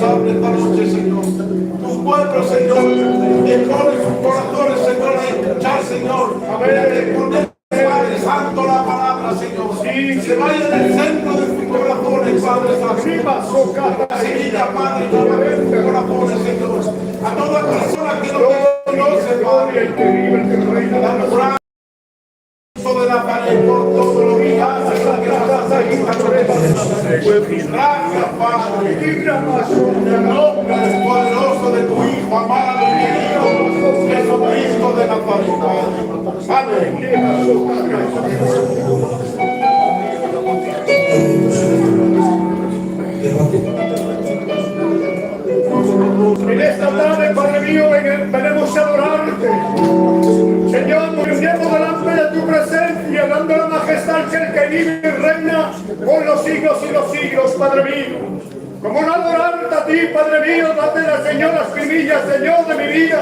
habla esta noche, Señor. Tus pueblos, Señor, que ponen sus corazones, Señor, a escuchar, Señor. Amén. Padre Santo, la palabra, Señor. Sí, se vaya del centro de sus corazones, Padre Santo. Semilla, Padre, que va en sus corazones, Señor. A toda persona que no te conoce, Padre. De la pared por todo lo que hace, gracias, Padre, en el nombre poderoso de tu Hijo amado y querido Jesucristo de Nazaret. Amén. En esta tarde, Padre mío, venimos a adorarte. Señor, muriendo delante de tu presencia, dando la majestad que el que vive y reina por los siglos y los siglos, Padre mío. Como no adorarte a ti, Padre mío, date la Señor las primillas, Señor de mi vida.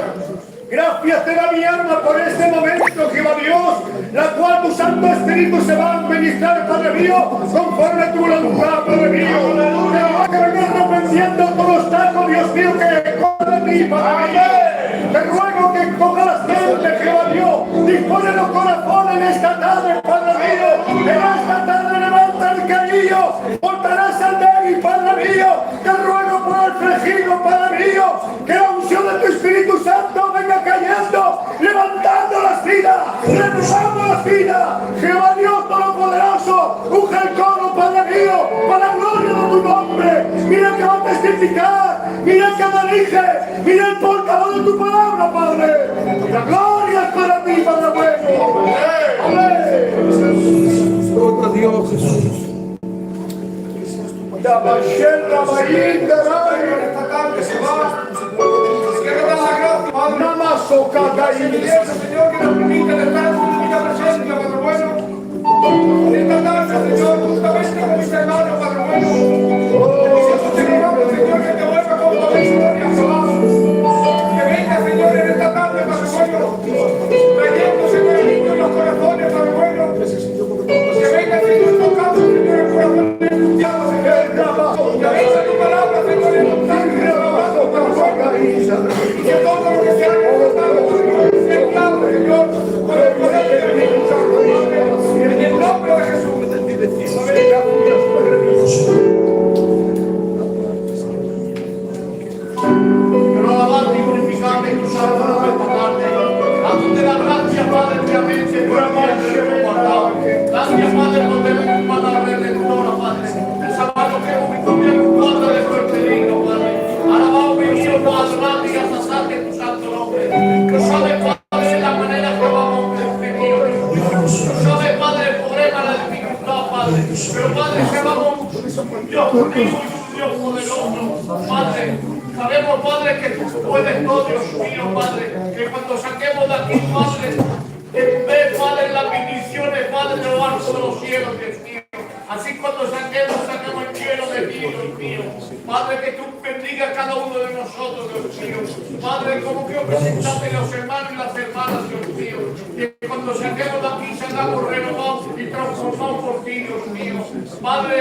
Gracias te da mi alma por este momento, Jehová Dios, la cual tu Santo Espíritu se va a administrar, Padre mío, conforme a tu voluntad, Padre mío. Aleluya. Que vengas arrepentiendo todos los tacos, Dios mío, que corre de ti, Padre mío. Te ruego que cojas las mentes, Jehová Dios, dispone los corazones en esta tarde, Padre mío. En esta tarde levanta el caído, voltarás al débil, Padre mío. Te ruego por el fregido, Padre mío, que la unción de tu Espíritu Santo venga cayendo, levantando las vidas, renovando las vidas. Jehová Dios Todopoderoso, unge el coro, Padre mío, para la gloria de tu nombre. Mira que va a testificar, mira que dirige, mira el portavoz de tu palabra, Padre. La gloria es para ti, Padre bueno. Amén. Gloria a Dios, Jesús. La bachela, esta tarde se va. Namazo, Cata y Señor, que nos permite estar en tu vida presencia, Padre bueno. Esta tarde, Señor, justamente con mis hermanos, Padre bueno. Señor, que te vuelva con toda la historia, que venga, Señor, en esta tarde, Padre bueno, trayendo, Señor, el niño en los corazones, Padre bueno. Que venga, Señor, tocando, Señor, el corazón de tu diablo, Señor. Que venga tu palabra, Señor, en tu sangre, y que todo lo que se ha reportado, Señor, Señor, por el poder de Dios, en el nombre de Jesús. Quiero alabarte y glorificarte en tu santo nombre esta tarde. Dándote la gracia, Padre, obviamente, por el día que hemos guardado. Gracias, Padre, por tener un palabra redentora, Padre. El sábado que hemos visto bien, Padre, de nuestro peligro, Padre. Alabado mi Dios, adorarte y asasarte en tu santo nombre. Tú sabes, Padre, la manera que vamos a pedir. Tú sabes, Padre, el problema, la dificultad, Padre. Pero, Padre, que vamos, Dios conmigo y un Dios poderoso, Padre. Sabemos, Padre, que tú puedes todo, Dios mío, Padre. Que cuando saquemos de aquí, Padre, ve, Padre, las bendiciones, Padre, de lo alto de los cielos, Dios mío. Así cuando saquemos el cielo de ti, Dios mío. Padre, que tú bendiga a cada uno de nosotros, Dios mío. Padre, como que presentaste los hermanos y las hermanas, Dios mío. Que cuando saquemos de aquí, salgamos renovados y transformados por ti, Dios mío. Padre,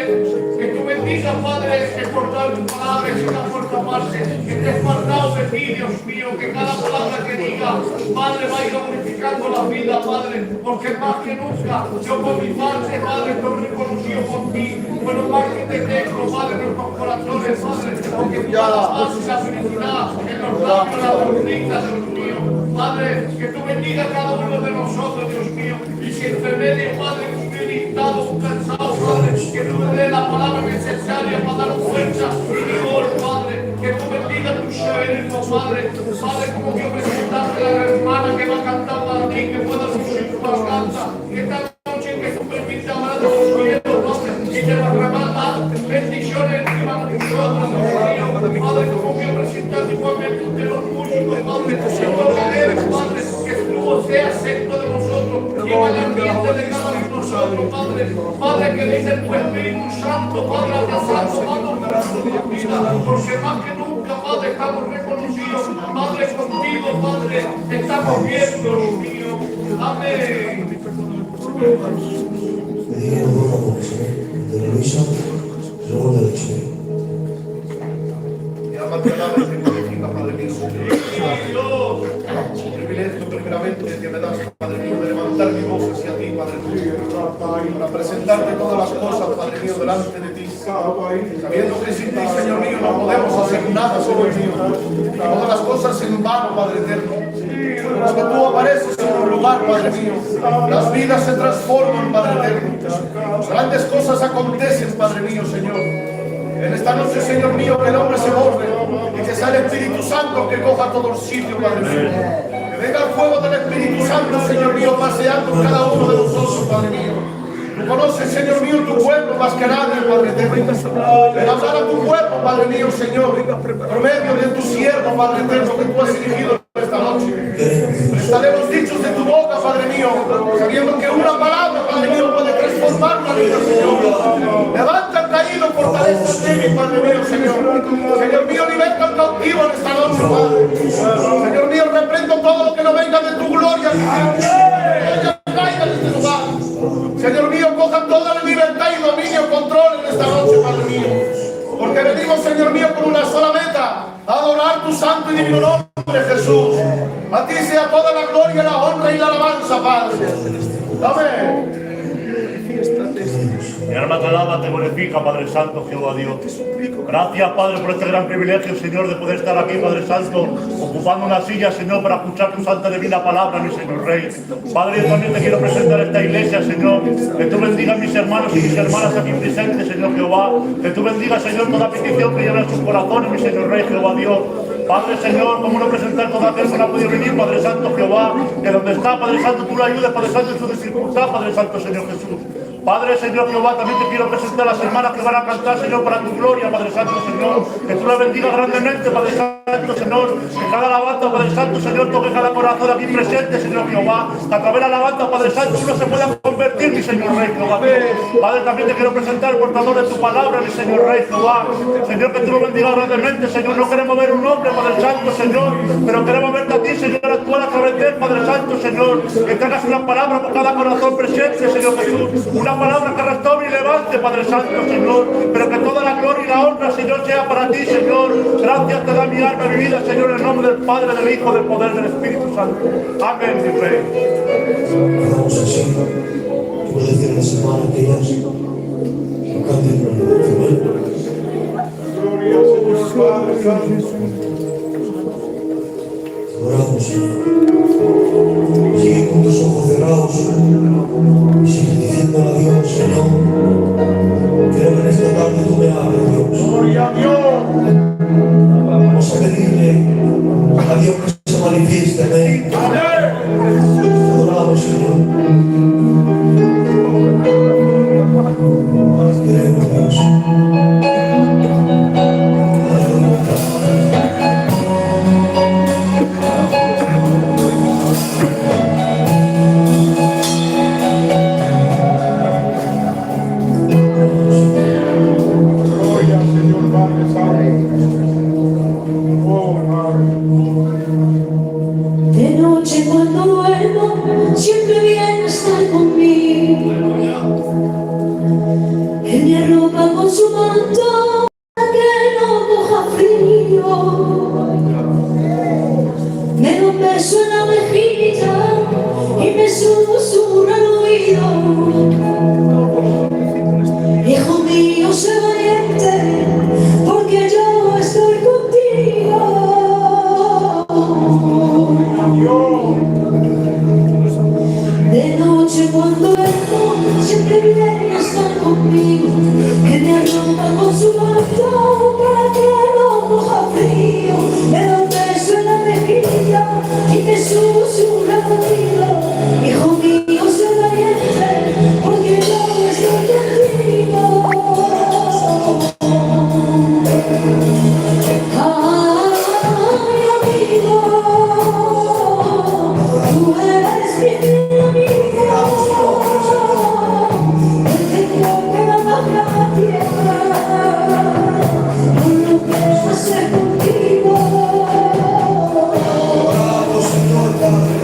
que tú bendigas, Padre, que por dar tu palabra es una fuerza parte, que estés guardado de ti, Dios mío. Que cada palabra que diga, Padre, vaya glorificando la vida, Padre. Porque más que nunca, yo por mi parte, Padre, estoy reconocido por ti. Bueno, más que te tengo, Padre, en nuestros corazones, Padre, porque tú das la paz y la felicidad en los labios, la doctrina, Dios mío. Padre, que tú bendigas a cada uno de nosotros, Dios mío. Y si entre medio, Padre, que un irritado, un cansado, Padre, que tú me des la palabra necesaria para dar fuerza y vigor, Padre. Que tú bendigas tu sereno, Padre. Padre, como que presentaste a la hermana que va a cantar para ti, que pueda lucir tu garganta. Que esta noche que tú permitas hablar de tus cielos, Padre, y te derramar las bendiciones encima de nosotros, Dios mío. Padre, como que presentas igualmente de los músicos, Padre, que tú eres, Padre, que tú seas secto de nosotros y en el ambiente de cada uno de nosotros, Padre. Padre, que dice tu Espíritu Santo, Padre, abrazando, Padre, nuestra vida, porque más que nunca, Padre, estamos reconocidos, Padre, contigo, Padre, estamos bien, Dios mío. Amén. Me dijeron una porque se ve de Luisa, luego de Luisa. alma te alaba y te glorifica, Padre mío. El privilegio primeramente que me das, Padre mío, de levantar mi voz hacia ti, Padre mío, para presentarte todas las cosas, Padre mío, delante de ti, sabiendo que sin ti, Señor mío, no podemos hacer nada, Señor mío. Todas las cosas en vano, Padre eterno. Pero que tú apareces en un lugar, Padre mío, las vidas se transforman, Padre eterno. Grandes cosas acontecen, Padre mío, Señor. En esta noche, Señor mío, que el hombre se borre y que sea el Espíritu Santo que coja todo el sitio, Padre mío. Que venga el fuego del Espíritu Santo, Señor mío, paseando en cada uno de nosotros, Padre mío. Tú conoces, Señor mío, tu pueblo más que nadie, Padre eterno. Ven a hablar a tu pueblo, Padre mío, Señor, por medio de tu siervo, Padre eterno, que tú has dirigido esta noche. Prestaremos dichos de tu boca, Padre mío, sabiendo que una palabra, Padre mío, puede transformar una vida, Señor. Levanta al caído, fortaleza al débil, Padre mío, Señor. Señor mío, liberta al cautivo en esta noche, Padre. Señor mío, reprendo todo lo que no venga de tu gloria, que caiga en este lugar. Señor mío, coja toda la libertad y dominio, control en esta noche, Padre mío. Porque venimos, Señor mío, con una sola meta: adorar tu santo y divino nombre, Jesús. A ti sea toda la gloria, la honra y la alabanza, Padre. Amén. Mi alma te alaba, te glorifica, Padre Santo, Jehová Dios. Gracias, Padre, por este gran privilegio, Señor, de poder estar aquí, Padre Santo, ocupando una silla, Señor, para escuchar tu santa divina palabra, mi Señor Rey. Padre, yo también te quiero presentar esta iglesia, Señor. Que tú bendigas a mis hermanos y mis hermanas aquí presentes, Señor Jehová. Que tú bendigas, Señor, toda petición que lleva en sus corazones, mi Señor Rey, Jehová Dios. Padre, Señor, cómo no presentar toda aquel que no ha podido venir, Padre Santo, Jehová. Que donde está, Padre Santo, tú lo ayudes, Padre Santo, en su dificultad, Padre Santo, Señor Jesús. Padre, Señor Jehová, también te quiero presentar a las hermanas que van a cantar, Señor, para tu gloria, Padre Santo, Señor. Que tú la bendigas grandemente, Padre Santo, Señor. Que cada alabanza, Padre Santo, Señor, toque cada corazón aquí presente, Señor Jehová. Que a través de la alabanza, Padre Santo, uno se pueda convertir, mi Señor Rey, Jehová. Padre, también te quiero presentar el portador de tu palabra, mi Señor Rey, Jehová. Señor, que tú lo bendigas grandemente, Señor. No queremos ver un hombre, Padre Santo, Señor, pero queremos verte a ti, Señor, actuar a través de él, Padre Santo, Señor. Que traigas una palabra por cada corazón presente, Señor Jesús. Una palabra que restaure y levante, Padre Santo, Señor. Pero que toda la gloria y la honra, Señor, sea para ti, Señor. Gracias te da mi alma y mi vida, Señor, en el nombre del Padre, del Hijo, del poder del Espíritu Santo. Amén, mi Rey. Vamos así, por decir a la semana que ellas no canten con Gloria al Señor, Padre Santo. Oramos, Señor. Sigue con tus ojos cerrados. Sigue diciéndole a Dios, Señor. Creo que en esta tarde tú me hables, Dios. Gloria a Dios. Vamos a pedirle a Dios que se manifieste, amén. Adoramos, Señor. Queremos, Dios. Gloria al Señor, Padre Santo. Oh, Padre. De noche cuando duermo, siempre viene a estar conmigo. Él me arropa con su manto para que no coja frío. Me da un beso en la mejilla y me susurra al oído. Hijo mío, sé valiente, porque yo estoy contigo. De noche cuando duermo, siempre viene a estar conmigo. Que me arropa con su manto para que no coja frío. Me da un beso en la mejilla y me susurra al oído. Hijo mío, sé valiente, porque yo estoy contigo. Ay, amigo, tú eres mi amigo. Tengo que dar la gracia por lo que hace contigo. Oramos, Señor, Padre.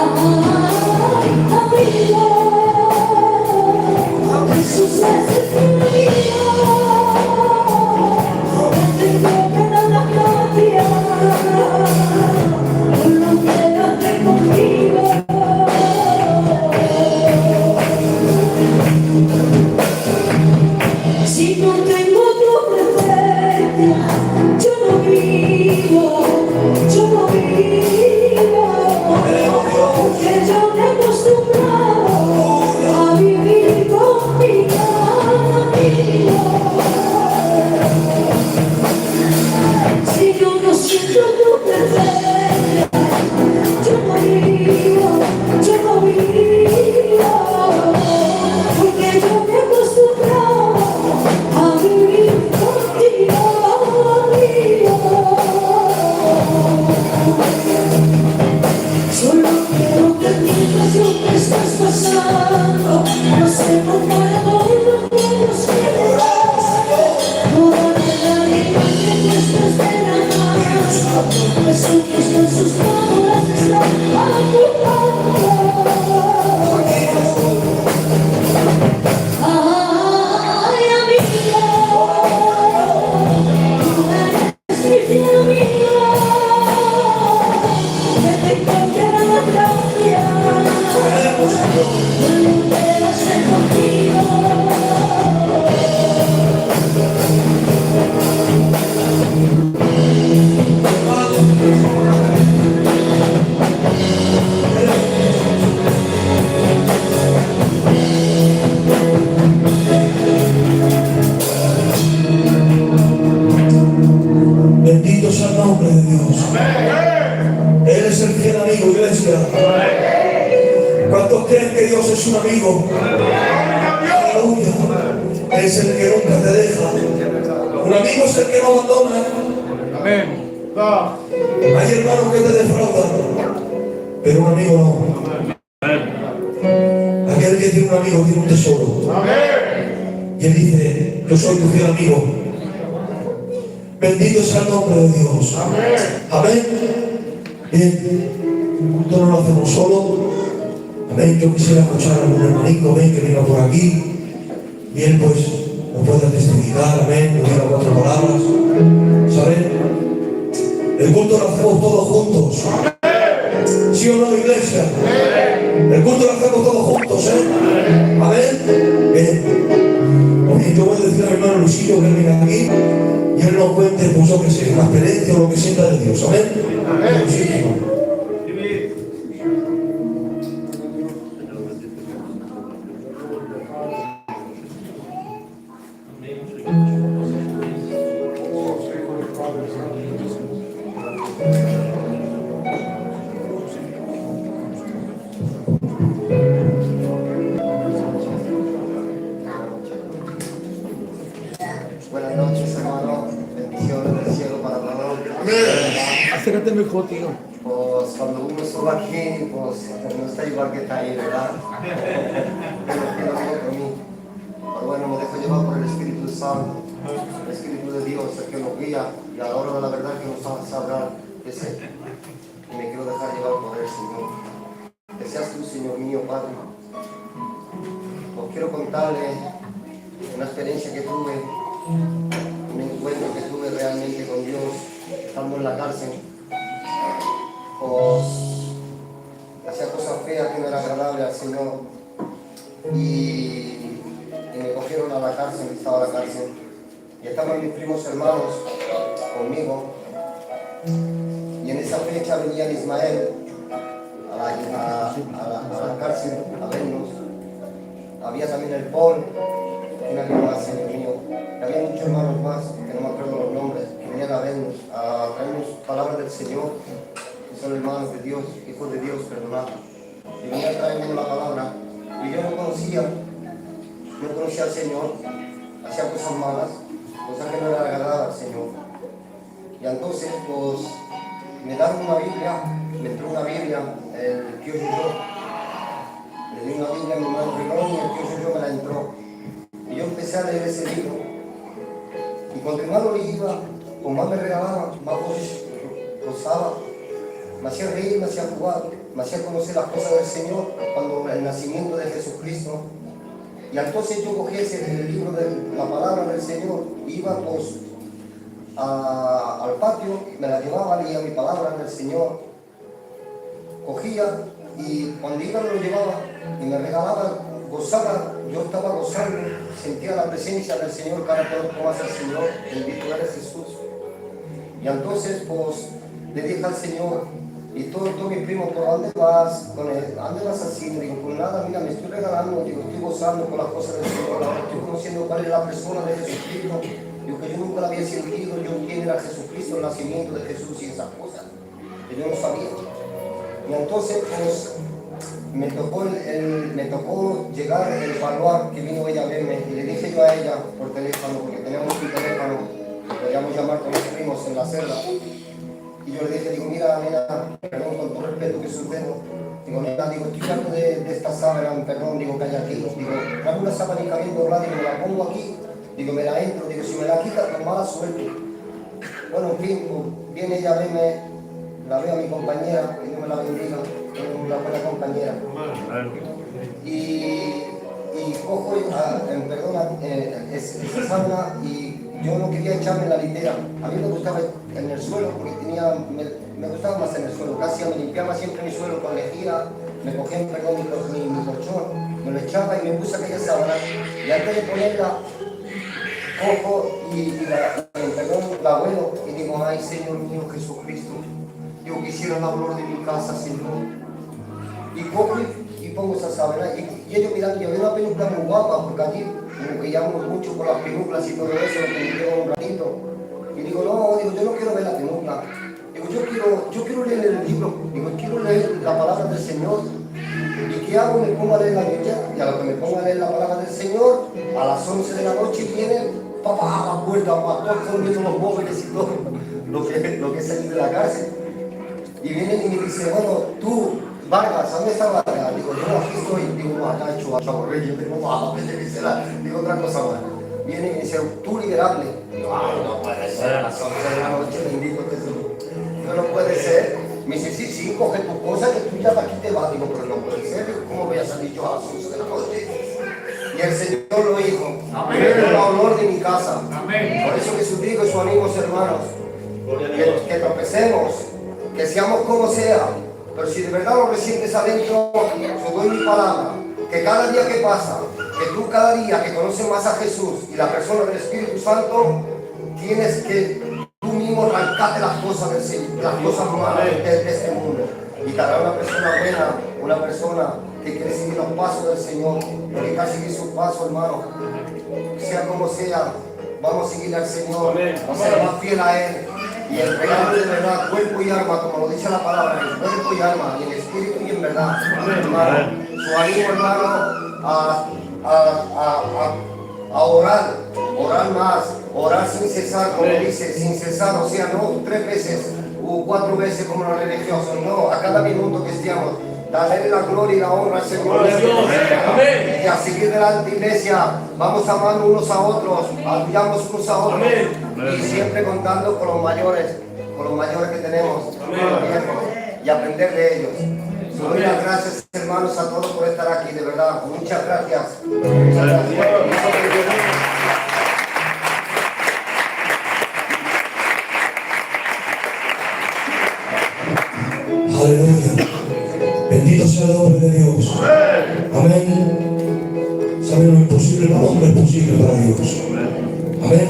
Ay, amigo, Jesús es mi amigo. Tengo que Cristo tú perfecta, yo no vivo, porque yo me acostumbraba a vivir contigo, solo quiero que entiendas lo que estás pasando, no sé por qué no puedo ser. Toda la vida que tú estás derramando, Jesucristo en sus manos está ocupando. Ay, amigo, tú eres mi fiel amigo, que te encontrará la gracia, volveré a ser contigo. Bendito sea el nombre de Dios. Él es el fiel amigo, iglesia. ¿Cuántos creen que Dios es un amigo? Aleluya. Es el que nunca te deja. Un amigo es el que no abandona. Amén. Hay hermanos que te defraudan, pero un amigo no. Aquel que tiene un amigo tiene un tesoro. Y él dice: yo soy tu fiel amigo. Bendito sea el nombre de Dios. Amén. Bien, esto no lo hacemos solo. Amén. Yo quisiera escuchar a algún hermanito, amén, que venga por aquí y él pues nos pueda testificar, amén, nos diga 4 palabras. ¿Saben? El culto lo hacemos todos juntos. ¿Sí o no, iglesia? El culto lo hacemos todos juntos, ¿eh? Amén. Bien. Oye, yo voy a decir a mi hermano Luisillo que él venga aquí y él nos cuente, pues yo que sé, la experiencia o lo que sienta de Dios. Amén. Luisillo. Buenas noches, hermano. Bendiciones del cielo para todos. Acércate mejor, tío. Pues cuando uno sube aquí, pues no está igual que está ahí, ¿verdad? Pero que lo digo por mí. Pero bueno, me dejo llevar por el Espíritu Santo, el Espíritu de Dios, el que nos guía y a la hora de la verdad que nos hace hablar de ese. Y me quiero dejar llevar por él, Señor. Que seas tú, Señor mío, Padre. Os quiero contarle una experiencia que tuve, un encuentro que tuve realmente con Dios estando en la cárcel. Pues hacía cosas feas que no eran agradables al Señor y me cogieron a la cárcel, estaba en la cárcel y estaban mis primos hermanos conmigo y en esa fecha venía Ismael a la cárcel a vernos. Había también el Paul, un amigo más, Señor mío. Había muchos hermanos más, que no me acuerdo los nombres, que venían a vernos, a traernos palabras del Señor, que son hermanos de Dios, hijos de Dios, perdonados. Y venían a traernos la palabra, y yo no conocía al Señor, hacía cosas malas, cosas que no eran agradables al Señor. Y entonces, pues, me daron una Biblia, me entró una Biblia, el tío Yuyo. Le di una Biblia a mi hermano Rigón y el tío Yuyo me la entró. Y yo empecé a leer ese libro. Y cuando más lo iba, con más me regalaba, más gozaba. Me hacía reír, me hacía jugar, me hacía conocer las cosas del Señor, cuando el nacimiento de Jesucristo. Y entonces yo cogí el libro de la palabra del Señor, iba pues al patio, me la llevaba, leía mi palabra del Señor, cogía y cuando iba me lo llevaba y me regalaba, gozaba, yo estaba gozando, sentía la presencia del Señor cada vez que más el Señor, bendito eres Jesús. Y entonces pues le dije al Señor, y todos mis primos, ¿por dónde vas? ¿Dónde vas así? Me digo, pues nada, mira, me estoy regalando, digo, estoy gozando con las cosas del Señor, ahora estoy conociendo cuál es la persona de Jesucristo. Digo, que yo no nunca la había sentido yo quién era Jesucristo, el nacimiento de Jesús y esas cosas. Que yo no sabía. Y entonces, pues, me tocó llegar el baluar que vino ella a verme y le dije yo a ella por teléfono, porque teníamos un teléfono que podíamos llamar con los primos en la celda. Y yo le dije, digo, mira, nena, perdón, con todo respeto que sucede. Digo, nena, digo, estoy hablando de esta sábana, perdón, digo, que hay aquí. Digo, traigo una sábana bien doblada y me la pongo aquí. Digo, me la entro, digo, si me la quita, con mala suerte. Bueno, en fin, pues, viene ella a verme, la veo a mi compañera, que Dios me la bendiga, es una buena compañera. Y cojo, perdona, esa sábana y yo no quería echarme en la litera. A mí me gustaba en el suelo porque me gustaba más en el suelo. Casi me limpiaba siempre mi suelo con lejía, me cogía mi colchón, me lo echaba y me puse aquella sábana. Y antes de ponerla, cojo la vuelo y digo, ay Señor mío Jesucristo, yo quisiera la olor de mi casa, Señor. Y cojo y pongo esa sábana y ellos mirando, y había una película muy guapa, porque allí como veíamos mucho por las películas y todo eso, que me quedo un ratito. Y digo, no, digo, yo no quiero ver la película. Digo, yo quiero leer el libro, digo, quiero leer la palabra del Señor. ¿Y qué hago? Me pongo a leer la Biblia, y a lo que me pongo a leer la palabra del Señor, a las 11 de la noche viene papá a la puerta, pastor, comiendo los móviles y todo, lo que es salir de la cárcel. Y vienen y me dicen, bueno, tú, Vargas, ¿dónde está Vargas? Digo, yo aquí estoy. Digo, no, acá he hecho a Chavo Reyes, digo otra cosa más. Viene y me dice, tú liberable. Digo, ay, no puede ser, a las 11 de la noche, bendito Jesús. Digo, no puede ser. Me dice, sí, coge tus cosas que tú ya de aquí te vas. Digo, pero no puede ser. Digo, ¿cómo voy a salir yo a las 11 de la noche? Y el Señor lo dijo. Amén. El olor de mi casa. Amén. Por eso Jesús dijo, sus amigos hermanos, que tropecemos, que seamos como sea. Pero si de verdad lo resientes adentro, te doy mi palabra, que cada día que pasa, que tú cada día que conoces más a Jesús y la persona del Espíritu Santo, tienes que tú mismo arrancarte las cosas del Señor, las cosas malas de este mundo. Y cada una persona buena, una persona que quiere seguir los pasos del Señor, que quiere seguir sus pasos, hermano, sea como sea, vamos a seguir al Señor, vamos a ser más fiel a Él. Y entregarle de verdad cuerpo y alma, como lo dice la palabra, el cuerpo y alma, y en espíritu y en verdad. Hermano, su ánimo, hermano, a orar más, orar sin cesar, como dice, sin cesar, o sea, no 3 veces o 4 veces como los religiosos, no, a cada minuto que estemos. Darle la gloria y la honra al Señor. Y a seguir delante, iglesia. Vamos amando unos a otros, ayudamos unos a otros. Y siempre contando con los mayores que tenemos, con los viejos, y aprender de ellos. Doy las gracias, hermanos, a todos por estar aquí, de verdad. Muchas gracias. Muchas gracias. Aleluya. Bendito sea el nombre de Dios. Amén. Saben lo imposible para el hombre es posible para Dios. Amén.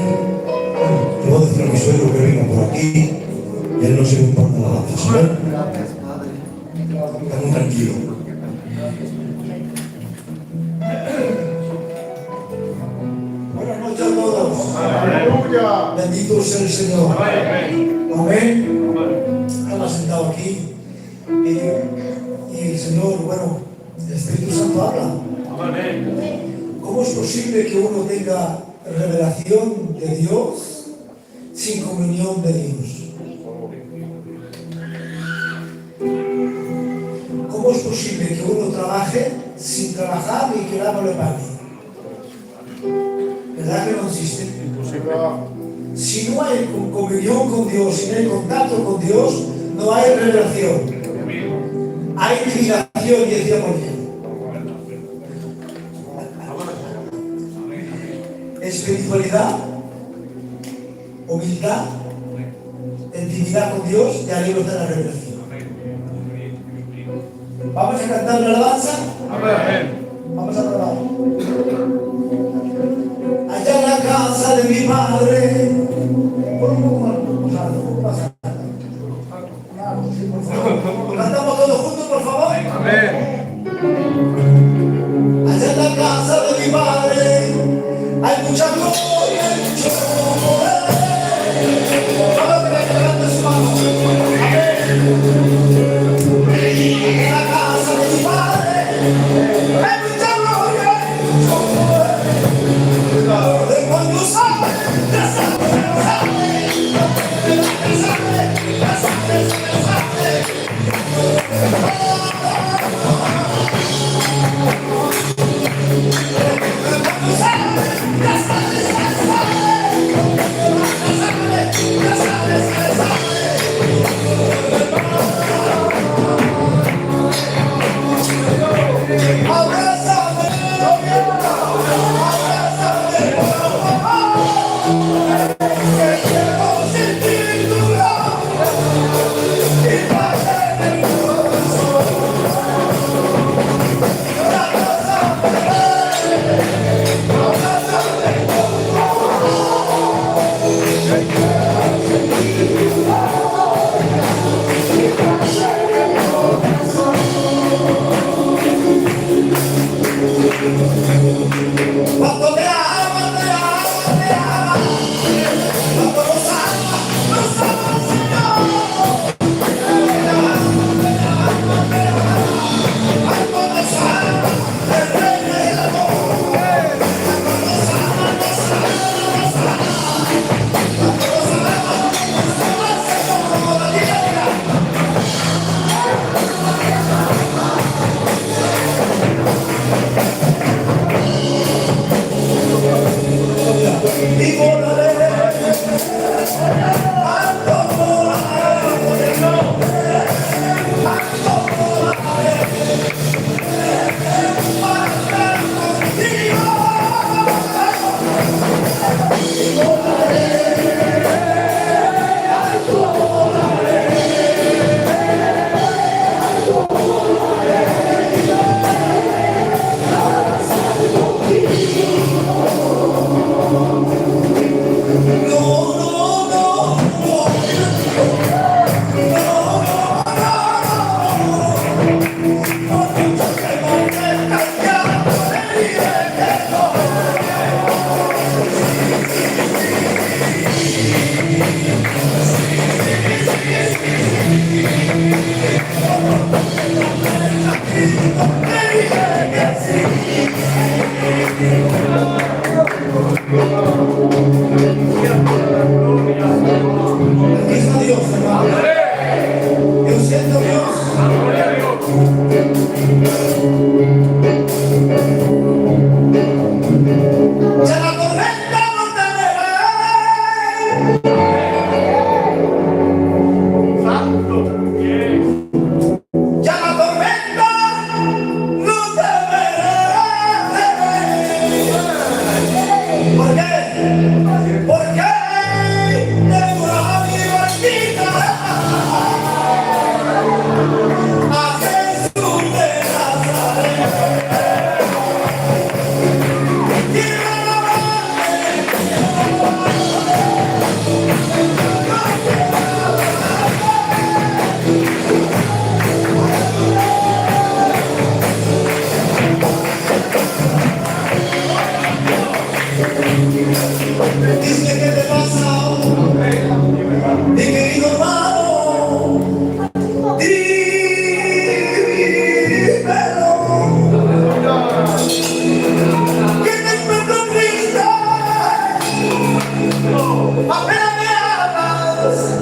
Le voy a decir a mi suegro que venga por aquí y él no se me importa la alabanza. Amén. Está muy tranquilo. Buenas noches a todos. Aleluya. Bendito sea el Señor. Amén. Estamos sentados aquí. Y el Señor, bueno, el Espíritu Santo habla. ¿Cómo es posible que uno tenga revelación de Dios sin comunión de Dios? ¿Cómo es posible que uno trabaje sin trabajar y que el amo le pague? ¿Verdad que no existe? Si no hay comunión con Dios, si no hay contacto con Dios, no hay revelación. Hay divinación, y decíamos bien. Espiritualidad, humildad, intimidad con Dios, y ahí nos da la revelación. Vamos a cantar la alabanza. Vamos a alabar. Allá en la casa de mi padre. Cantamos todos juntos, por favor. Amén. Allá en la casa de mi padre hay mucha gloria, hay mucho poder.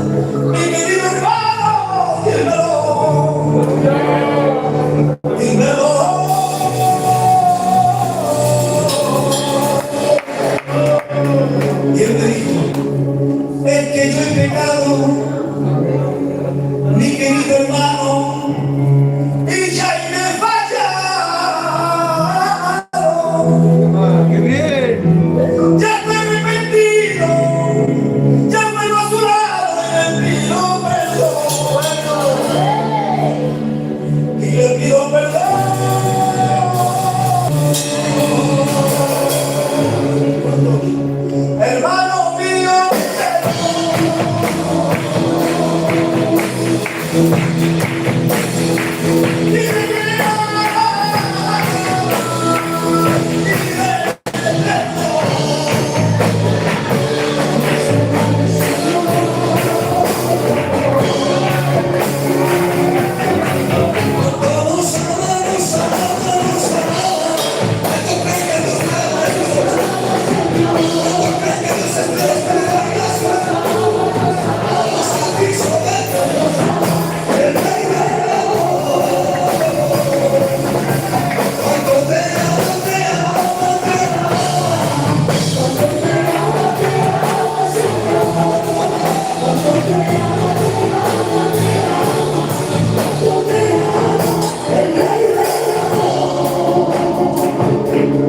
Mi querido hermano, dímelo. Dímelo. Y él me dijo, es que yo he pecado, mi querido hermano, y ya me he fallado. ¡Qué bien! Ya me he arrepentido, ya vuelvo a su lado y le pido perdón. Y le pido perdón. Hermano mío,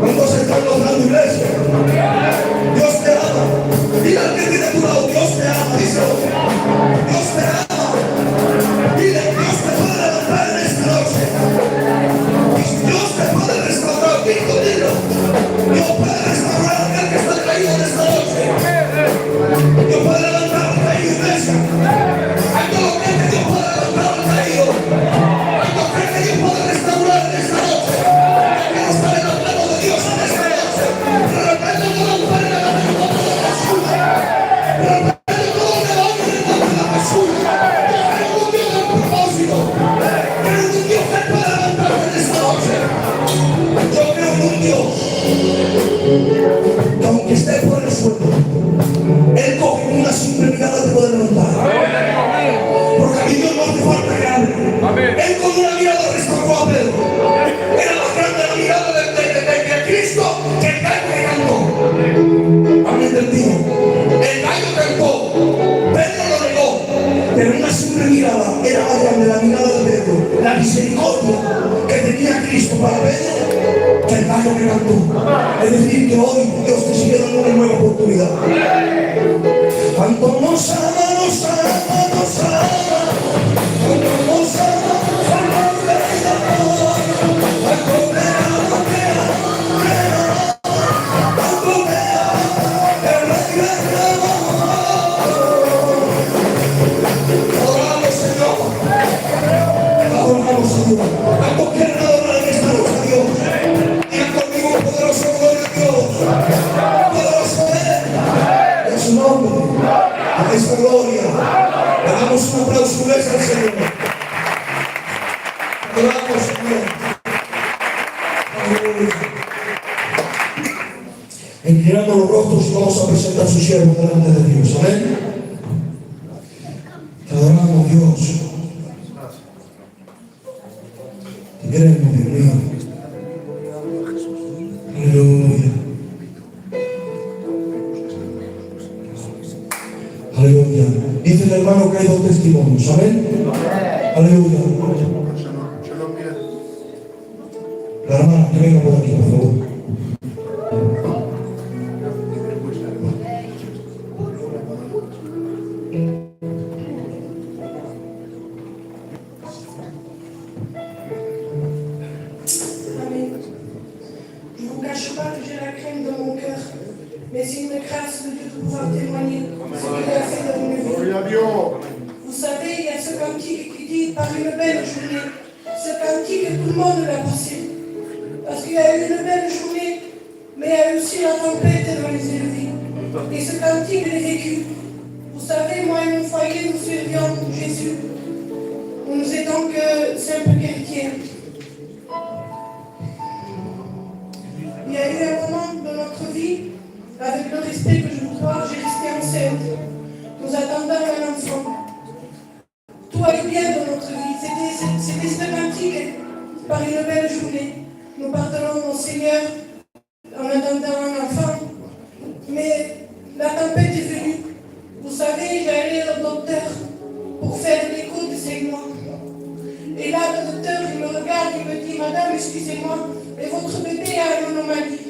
¿cuántos están logrando, iglesia? Dios te ama. Dile al que tiene a tu lado, Dios te ama, díselo. Dios te ama. Dile, Dios te puede levantar en esta noche. Dios te puede restaurar, digo, dilo. Dios puede restaurar a aquel que está caído en esta noche. Dios puede levantar al caído, iglesia. ¿Hay todo creen que Dios puede levantar al caído? ¿Hay todo creen que Dios puede restaurar en esta noche? Que no está en la mano de Dios en esta noche. Reprende toda enfermedad en el nombre de Jesús. Reprende todo demonio en el nombre de Jesús. Creo un Dios del propósito. Creo un Dios que puede levantarte en esta noche. Yo creo en un Dios que aunque esté por el suelo, Él coge una simple mirada te puede levantar. Porque a mi Dios no hace falta que hable. Él con una mirada restauró a Pedro. Era más grande la mirada de Cristo que el gallo que cantó. ¿Han entendido? El gallo cantó, Pedro lo negó, pero una simple mirada era más grande la mirada de Pedro. La misericordia que tenía Cristo para Pedro que el gallo que cantó. Es decir, que hoy Dios te sigue dando una nueva oportunidad. Cuanto nos ama, nos ama, nos ama. Cuanto nos ama, nos ama. Cuanto me ama, me ama, me ama. Cuanto me ama, el rey me ama. Adoramos, Señor. Adoramos, Señor. ¿Cuántos quieren adorar en esta noche a Dios? Digan conmigo, poderoso gloria a Dios. Poderoso es. En su nombre. A esta gloria. Le damos un aplauso fuerte al Señor. Adoramos, Señor. Aleluya. Inclinando los rostros y vamos a presentar su siervo delante de Dios. Amén. Te adoramos, Dios. Te queremos, Dios mío. Aleluya. Aleluya. Dice el hermano que hay dos testimonios. Amén. Aleluya. La hermana que venga por aquí, por favor. Amen. Je ne vous cache pas que j'ai la crème dans mon cœur, mais c'est une grâce de Dieu de pouvoir témoigner ce qu'il a fait dans mon vie. Vous savez, il y a ce cantique qui dit par une belle journée. Ce cantique, tout le monde l'a passé. Parce qu'il y a eu une belle journée, mais il y a eu aussi la tempête dans les élevés. Et ce cantique, je l'ai vécu. Vous savez, moi et mon foyer, nous servions Jésus. Nous n'étions que simples chrétiens. Il y a eu un moment dans notre vie, avec le respect que je vous dois, j'ai resté enceinte. Nous attendons un enfant. tout allait bien dans notre vie. C'était systématique par une belle journée. Nous pardonnons au Seigneur en attendant un enfant. Mais la tempête est venue. Vous savez, j'allais au docteur pour faire l'écho de ses mois. Et là, le docteur, il me regarde, il me dit, Madame, excusez-moi, mais votre bébé a une anomalie.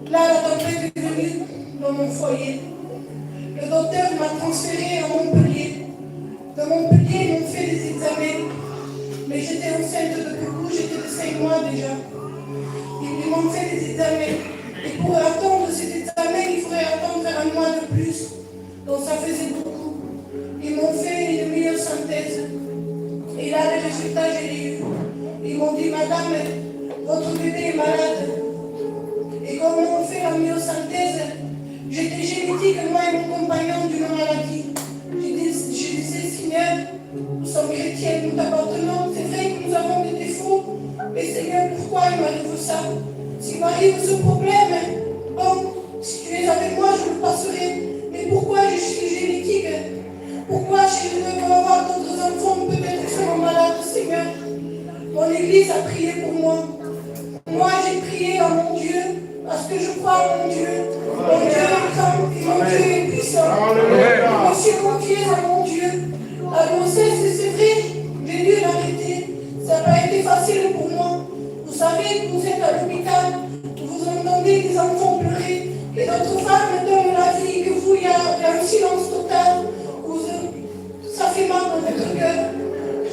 Là, la tempête est venue dans mon foyer. Le docteur m'a transféré à Montpellier. De Montpellier, ils m'ont fait des examens. Mais j'étais enceinte de beaucoup, j'étais de 5 mois déjà. Ils m'ont fait des examens. Et pour attendre cet examen, il faudrait attendre un mois de plus. Donc ça faisait beaucoup. Ils m'ont fait une myosynthèse. Et là, les résultats, je l'ai eu. Ils m'ont dit, Madame, votre bébé est malade. Et comme on fait la myosynthèse, j'étais génétique, moi et mon compagnon, d'une maladie. Je disais, Seigneur, nous sommes chrétiens, nous t'appartenons. C'est vrai que nous avons des défauts, mais Seigneur, pourquoi il m'arrive ça? S'il m'arrive ce problème, bon, si tu es avec moi, je le passerai. Mais pourquoi je suis génétique? Pourquoi je ne veux avoir d'autres enfants? Peut-être qu'ils seront malades, Seigneur. Mon église a prié pour moi. Moi, j'ai prié à mon Dieu, parce que je crois en mon Dieu. Mon Dieu est grand et mon Dieu est puissant. Je me suis confiée à mon Dieu. La grossesse, c'est vrai, j'ai dû l'arrêter. Ça n'a pas été facile pour moi. Vous savez, vous êtes à l'hôpital, vous entendez des enfants pleurer, et d'autres femmes donnent la vie, que vous, il y a un silence total. Ça fait mal dans votre cœur.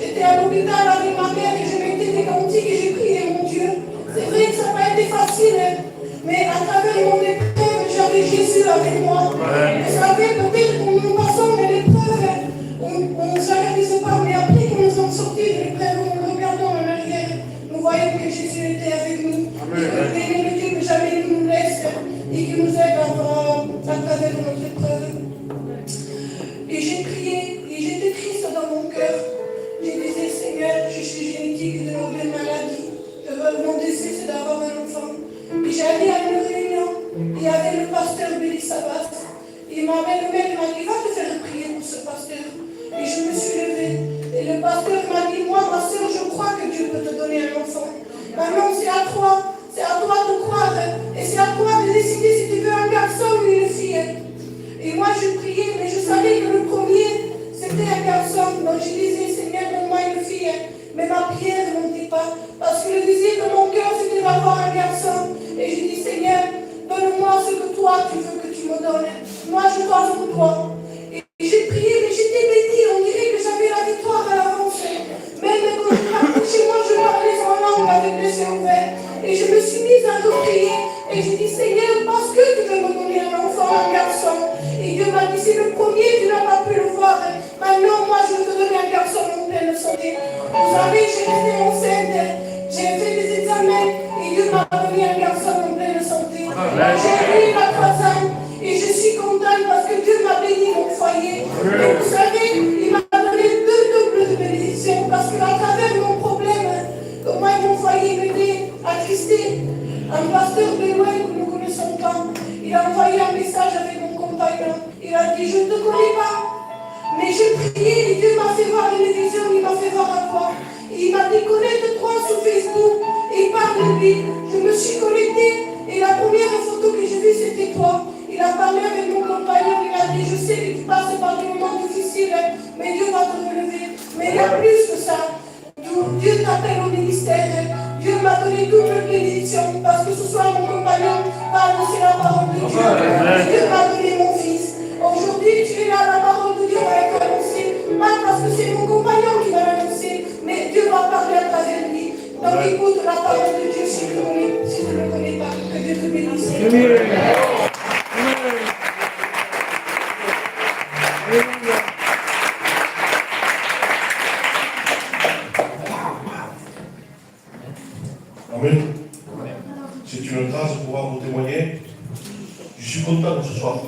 J'étais à l'hôpital avec ma mère et je mettais des cantiques et j'ai prié mon Dieu. C'est vrai que ça n'a pas été facile, mais à travers mon épreuve, j'avais Jésus avec moi. Vous savez, peut-être qu'en nous passant de l'épreuve, on ne s'organise pas, mais après que nous sommes sortis de l'épreuve, en nous regardons en arrière, nous voyons que Jésus était avec nous. Et que béni le Dieu que jamais il nous laisse et qui nous aide à travers notre épreuve. Et j'ai prié, et j'étais triste dans mon cœur. Je disais, Seigneur, je suis génétique de nouvelles maladies. Mon désir, c'est d'avoir un enfant. Et j'allais à une réunion, il y avait le pasteur Béli Sabat. Et ma belle-mère m'a dit, va te faire prier pour ce pasteur. Et je me suis levée. Et le pasteur m'a dit, moi, ma soeur, je crois que Dieu peut te donner un enfant. Maintenant, c'est à toi de croire. Et c'est à toi de décider si tu veux un garçon ou une fille. Et moi, je priais, mais je savais que le premier, c'était un garçon. Donc je disais, Seigneur, donne-moi une fille. Mais ma prière ne montait pas. Parce que le désir de mon cœur, c'était d'avoir un garçon. Et je dis, Seigneur, donne-moi ce que toi, tu veux que tu me donnes. Moi, je dois pour toi. Et j'ai prié, mais j'étais bénie. On dirait que j'avais la victoire à l'avance. Même quand je partais chez moi, je parlais en langue avec les yeux ouverts. Et je me suis mise à prier. Et j'ai dit, Seigneur, parce que tu veux me donner un enfant, un garçon. Et Dieu m'a dit, c'est le premier, tu n'as pas pu le voir. Maintenant, moi, je veux te donner un garçon en pleine santé. Vous savez, j'ai été enceinte, j'ai fait des examens, et Dieu m'a donné un garçon en pleine santé. J'ai eu la 3 ans, et je suis contente parce que Dieu m'a béni mon foyer. Et vous savez, il m'a donné 2 doubles de bénédictions, parce qu'à travers mon problème, que moi et mon foyer m'étaient attristés, un pasteur de loin que nous ne connaissons pas, il a envoyé un message avec mon compagnon. Il a dit, je ne te connais pas. Mais j'ai prié et Dieu m'a fait voir une vision, il m'a fait voir à toi. Il m'a dit, connecte-toi sur Facebook et parle de lui. Je me suis connectée et la première photo que j'ai vue, c'était toi. Il a parlé avec mon compagnon, il a dit, je sais que tu passes par des moments difficiles, mais Dieu va te relever. Mais il y a plus que ça. Dieu t'appelle au ministère. Dieu m'a donné double bénédiction parce que ce soir mon compagnon va annoncer la parole de Dieu. Dieu m'a donné mon fils. Aujourd'hui, tu es là, la parole de Dieu va être annoncée. Pas parce que c'est mon compagnon qui va l'annoncer, mais Dieu va parler à travers lui. Donc écoute la parole de Dieu si tu ne le connais pas. Que Dieu te bénisse. Amen. C'est une grâce de pouvoir vous témoigner. Je suis content ce soir.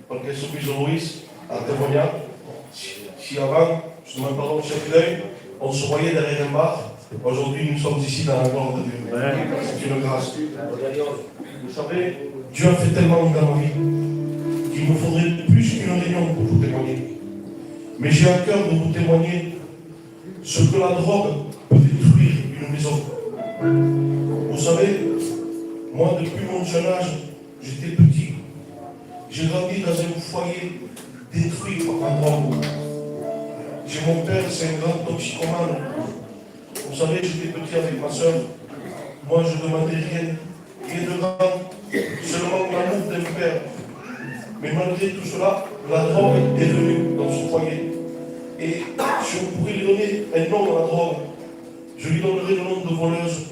Parce que ce fils de Louis a témoigné. Si avant, je demande pardon, chef d'œil, on se voyait derrière un bar, aujourd'hui nous sommes ici dans la gloire de Dieu. C'est une grâce. Vous savez, Dieu a fait tellement dans ma vie qu'il me faudrait plus qu'une réunion pour vous témoigner. Mais j'ai à cœur de vous témoigner ce que la drogue peut détruire une maison. Vous savez, moi depuis mon jeune âge, j'étais petit. J'ai grandi dans un foyer détruit par la drogue. J'ai mon père, c'est un grand toxicomane. Vous savez, j'étais petit avec ma soeur. Moi, je ne demandais rien de grand, seulement l'amour d'un père. Mais malgré tout cela, la drogue est venue dans ce foyer. Et si on pourrait lui donner un nom à la drogue, je lui donnerais le nom de voleuse.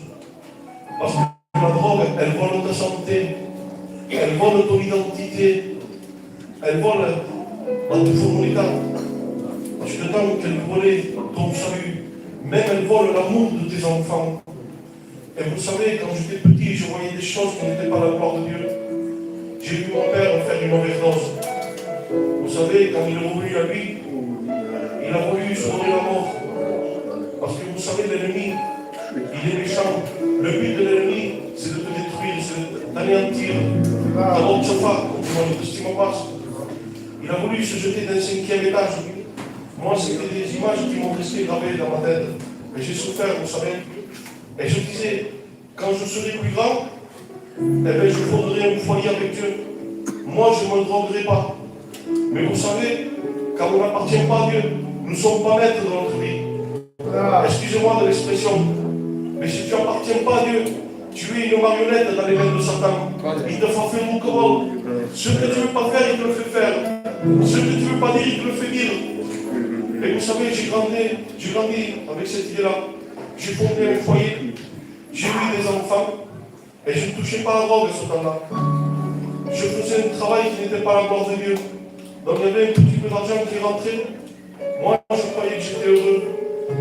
Parce que la drogue, elle vole ta santé, elle vole ton identité, elle vole ta formalité. Jusqu'à temps qu'elle volait ton salut, même elle vole l'amour de tes enfants. Et vous savez, quand j'étais petit, je voyais des choses qui n'étaient pas la gloire de Dieu. J'ai vu mon père faire une overdose. Vous savez, quand il est revenu à lui, il a voulu se donner la mort. Parce que vous savez, l'ennemi, il est méchant. Le but de l'ennemi, c'est de te détruire, c'est d'anéantir ta robe sofa, comme le testament passe. Il a voulu se jeter d'un 5e étage. Moi, c'était des images qui m'ont resté gravées dans ma tête. Et j'ai souffert, vous savez. Et je disais, quand je serai plus grand, eh bien, je fondrai un foyer avec Dieu. Moi, je ne me droguerai pas. Mais vous savez, quand on n'appartient pas à Dieu, nous ne sommes pas maîtres dans notre vie. Excusez-moi de l'expression, mais si tu n'appartiens pas à Dieu, tu es une marionnette dans les mains de Satan. Il te fait faire beaucoup. Ce que tu ne veux pas faire, il te le fait faire. Ce que tu ne veux pas dire, il te le fait dire. Et vous savez, j'ai grandi avec cette idée-là. J'ai fondé un foyer, j'ai eu des enfants, et je ne touchais pas à la drogue à ce temps-là. Je faisais un travail qui n'était pas la gloire de Dieu. Donc il y avait un petit peu d'argent qui rentrait. Moi, je croyais que j'étais heureux.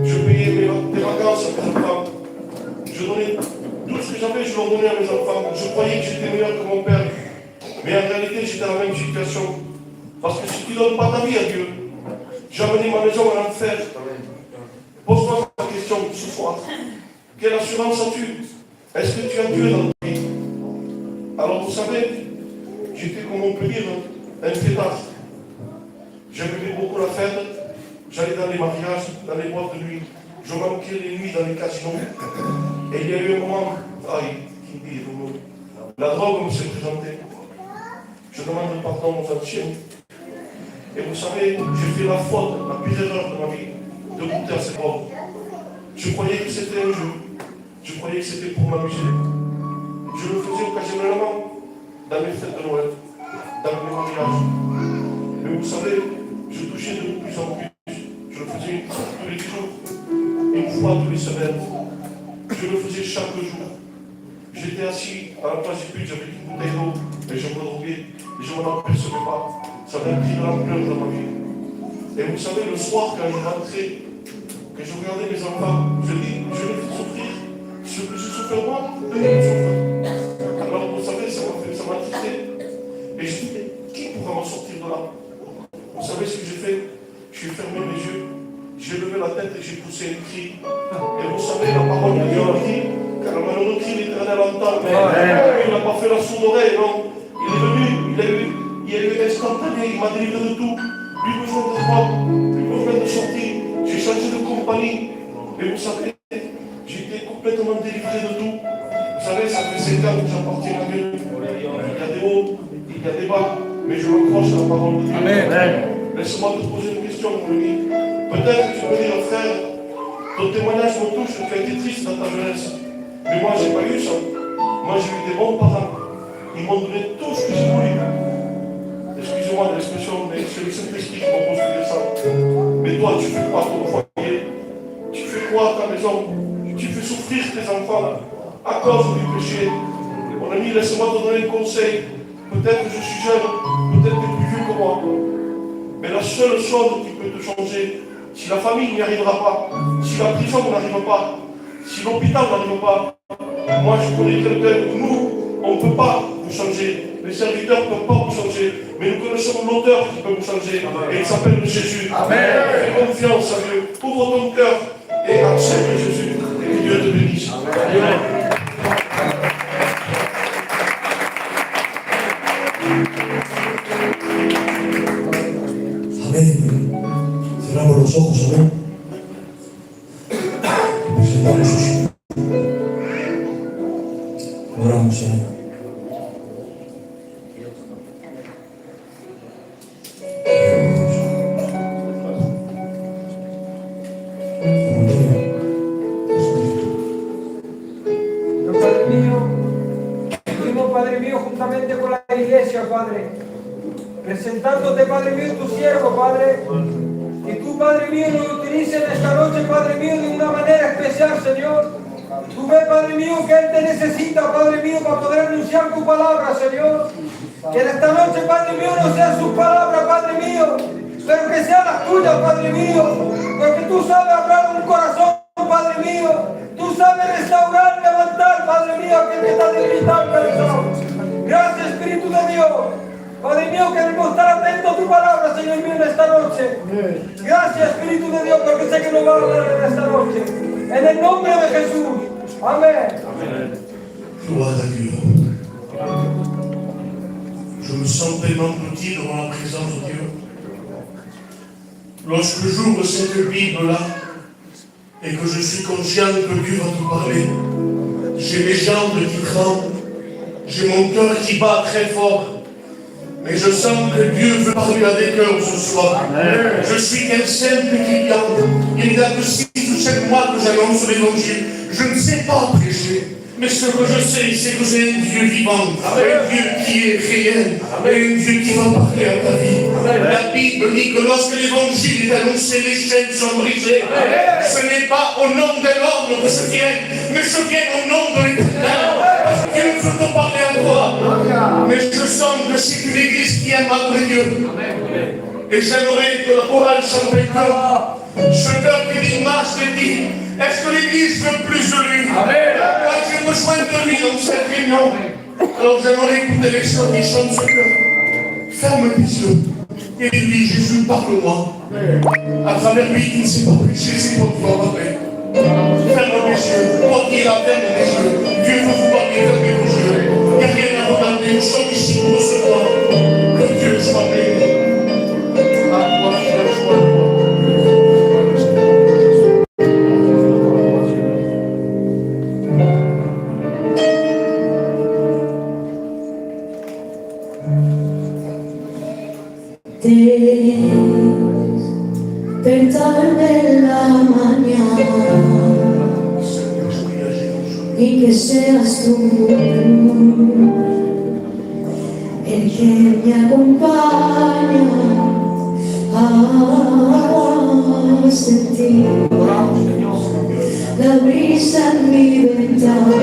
Je payais des vacances à mes enfants. Je donnais tout ce que j'avais, je leur donnais à mes enfants. Je croyais que j'étais meilleur que mon père. Mais en réalité, j'étais dans la même situation. Parce que si tu ne donnes pas ta vie à Dieu, j'ai amené ma maison à l'enfer. Pose-moi la question ce soir. Quelle assurance as-tu? Est-ce que tu as Dieu dans ta vie? Alors vous savez, j'étais, comme on peut dire, un fêtard. J'aimais beaucoup la fête. J'allais dans les mariages, dans les boîtes de nuit. Je manquais les nuits dans les casinos. Et il y a eu un moment, qui dit, la drogue me s'est présentée. Je demande pardon aux anciens. Et vous savez, j'ai fait la faute, la pire erreur de ma vie, de goûter à ces drogues. Je croyais que c'était un jeu. Je croyais que c'était pour m'amuser. Je le faisais occasionnellement dans mes fêtes de Noël, dans mes mariages. Mais vous savez, je touchais de plus en plus. Je le faisais tous les jours, une fois tous les semaines. Je le faisais chaque jour. J'étais assis à la place du but, j'avais une bouteille d'eau, et je me droguais, et je ne m'en apercevais pas. Ça avait pris de l'ampleur dans ma vie. Et vous savez, le soir, quand je rentrais, que je regardais mes enfants, je dis, je les fais souffrir. Ce que je souffre moi, eux ils souffrent. Alors vous savez, ça m'a quitté. Et je dis, mais qui pourra m'en sortir de là? Vous savez ce que j'ai fait? J'ai fermé mes yeux, j'ai levé la tête et j'ai poussé un cri. Et vous savez, la parole de Dieu a dit, car le cri l'Éternel entend. Il n'a pas fait la sourde oreille, non. Il est venu, il a eu instantané, il m'a délivré de tout. Plus besoin de drogue, plus besoin de sortir. J'ai changé de compagnie. Et vous savez, j'ai été complètement délivré de tout. Vous savez, ça fait 5 ans que j'appartiens à Dieu. Il y a des hauts, il y a des bas, mais je m'accroche à la parole de Dieu. Amen. Laisse-moi te poser une question, mon ami. Peut-être que tu peux dire, frère, ton témoignage me touche, tu as été triste dans ta jeunesse. Mais moi, je n'ai pas eu ça. Moi, j'ai eu des bons parents. Ils m'ont donné tout ce que j'ai voulu. Excusez-moi de l'expression, mais c'est le Saint-Esprit qui m'a construit ça. Mais toi, tu fais quoi ton foyer? Tu fais quoi à ta maison? Tu fais souffrir tes enfants à cause du péché. Mon ami, laisse-moi te donner un conseil. Peut-être que je suis jeune, peut-être que tu es plus vieux que moi. Mais la seule chose qui peut te changer, si la famille n'y arrivera pas, si la prison n'arrive pas, si l'hôpital n'arrive pas, moi je connais quelqu'un où nous, on ne peut pas vous changer. Les serviteurs ne peuvent pas vous changer. Mais nous connaissons l'auteur qui peut vous changer. Et il s'appelle Jésus. Amen. Fais confiance à Dieu. Ouvre ton cœur et accepte Jésus. Et que Dieu te bénisse. Amen. Amén. Cerramos los ojos, amén. juntamente con la iglesia, Padre, presentándote, Padre mío, tu siervo, Padre, que tú, Padre mío, lo utilices en esta noche, Padre mío, de una manera especial, Señor. Tú ves, Padre mío, que Él te necesita, Padre mío, para poder anunciar tu palabra, Señor. Que en esta noche, Padre mío, no sean sus palabras, Padre mío, pero que sean las tuyas, Padre mío, porque tú sabes hablar un corazón, Padre mío. Tú sabes restaurar, levantar, Padre mío, aquel que está debilitado, cansado. Gracias, Espíritu de Dios. Padre mío, queremos estar atentos a tu palabra, Señor mío, en esta noche. Gracias, Espíritu de Dios, porque sé que nos va a hablar en esta noche. En el nombre de Jesús. Amén. Gloire à Dieu. Je me sens tellement petit devant la présence de Dieu. Lorsque j'ouvre cette Bible-là et que je suis conscient que Dieu va nous parler, j'ai mes jambes qui tremblent, j'ai mon cœur qui bat très fort. Mais je sens que Dieu veut parler à des cœurs ce soir. Amen. Je suis qu'un simple client. Il n'y a que 6 ou 7 mois que j'annonce l'évangile. Je ne sais pas prêcher. Mais ce que je sais, c'est que j'ai un Dieu vivant, un Dieu qui est réel, un Dieu qui va parler à ta vie. La Bible dit que lorsque l'évangile est annoncé, les chaînes sont brisées. Ce n'est pas au nom de l'homme que je viens, mais je viens au nom de l'Éternel. Dieu veut te parler à toi. Mais je sens que c'est une église qui aime malgré Dieu. Et j'aimerais que la chorale chante encore. Ce cœur qui dit, marche et dit, est-ce que l'église veut plus de lui? Moi, j'ai besoin de lui dans cette réunion. Alors j'aimerais écouter les chants qui chantent ce cœur. Ferme les yeux et dis, Jésus, parle-moi. À travers lui qui ne sait pas prêcher, c'est pour toi, ferme les yeux. Toi qui es là, ferme les yeux. Dieu veut vous parler, fermez vos yeux. Il n'y a rien à regarder. Nous sommes ici pour ce soir. Que Dieu soit béni. Despertarme en la mañana y que seas tú el que me acompaña a sentir la brisa en mi ventana,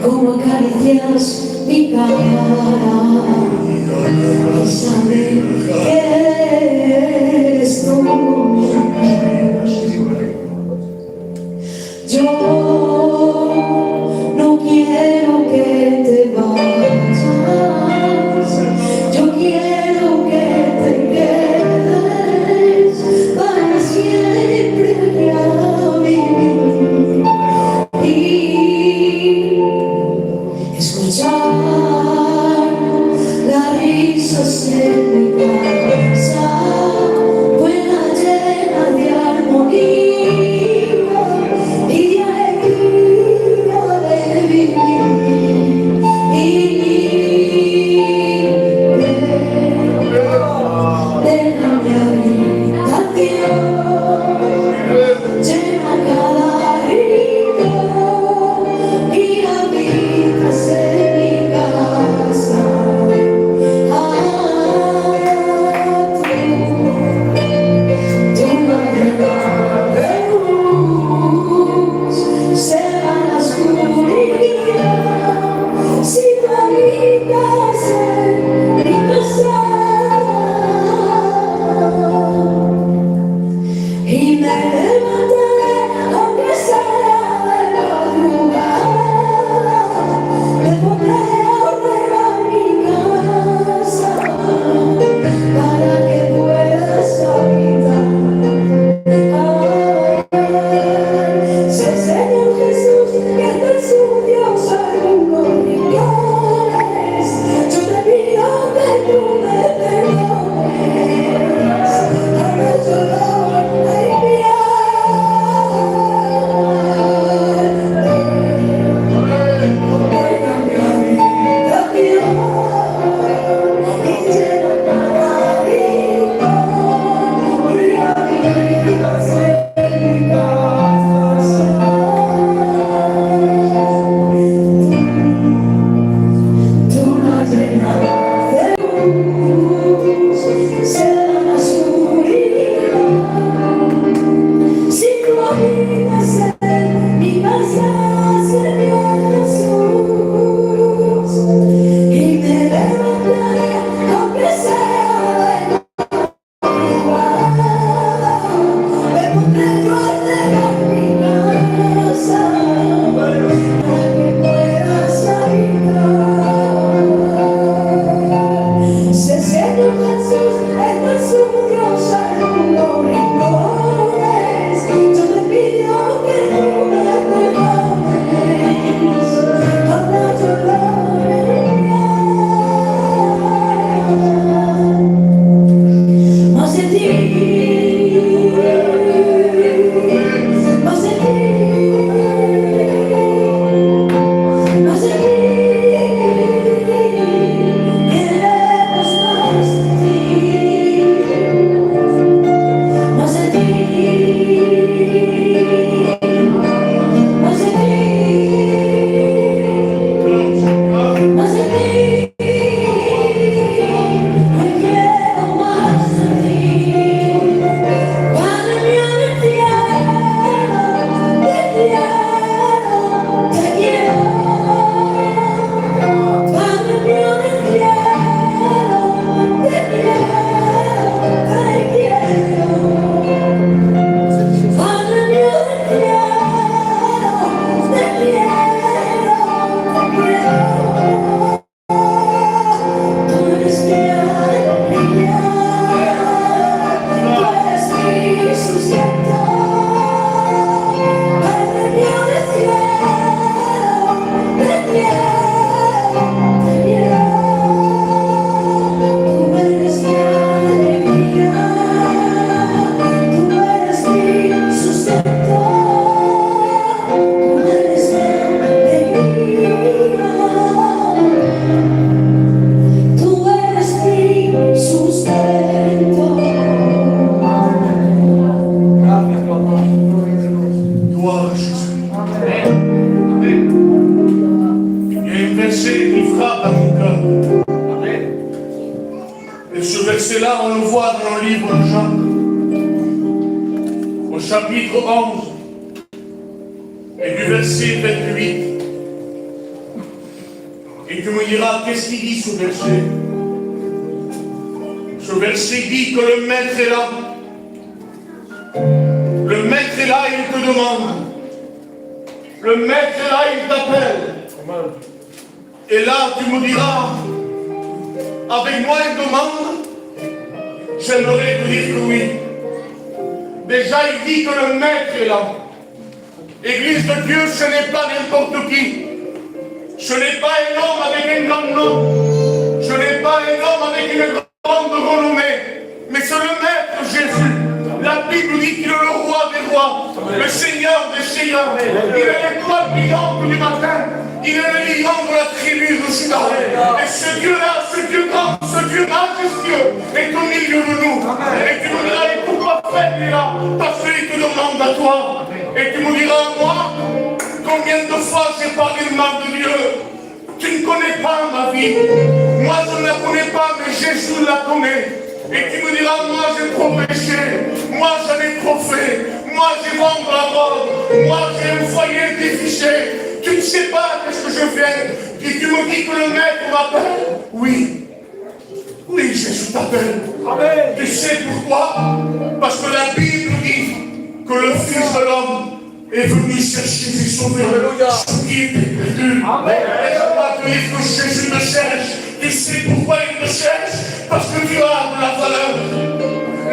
como acaricias mi cara. Y saber que eres tú. Yo no quiero que te vayas, yo quiero que te quedes para siempre a vivir y escuchar las risas en mi cara. chapitre 11 et du verset 28. Et tu me diras, qu'est-ce qu'il dit ce verset? Ce verset dit que le maître est là. Le maître est là et il te demande. Le maître est là, il t'appelle. Et là, tu me diras, avec moi, il demande. J'aimerais te dire que oui. Déjà, il dit que le maître est là. Église de Dieu, ce n'est pas n'importe qui. Ce n'est pas un homme avec un grand nom. Ce n'est pas un homme avec une grande renommée. Mais c'est le maître Jésus. La Bible dit qu'il est le roi des rois, le Seigneur des seigneurs. Il est l'étoile brillante du matin. Il est le lion de la tribu de Juda. Et ce Dieu-là, ce Dieu grand, ce Dieu majestueux est au milieu de nous. Et tu me diras, et pourquoi faire il est là? Parce qu'il te demande à toi. Et tu me diras, moi, combien de fois j'ai parlé le mal de Dieu? Tu ne connais pas ma vie. Moi, je ne la connais pas, mais Jésus la connaît. Et tu me diras, moi j'ai trop péché, moi j'en ai trop fait, moi j'ai vendu la robe, moi j'ai un foyer défiché, tu ne sais pas qu'est-ce que je fais, et tu me dis que le maître m'appelle. Oui, oui, Jésus t'appelle. Amen. Tu sais pourquoi? Parce que la Bible dit que le Fils de l'homme est venu chercher et sauver ce qui était perdu. Laisse-moi te dire que Jésus me cherche. Tu sais pourquoi il te cherche? Parce que tu as de la valeur.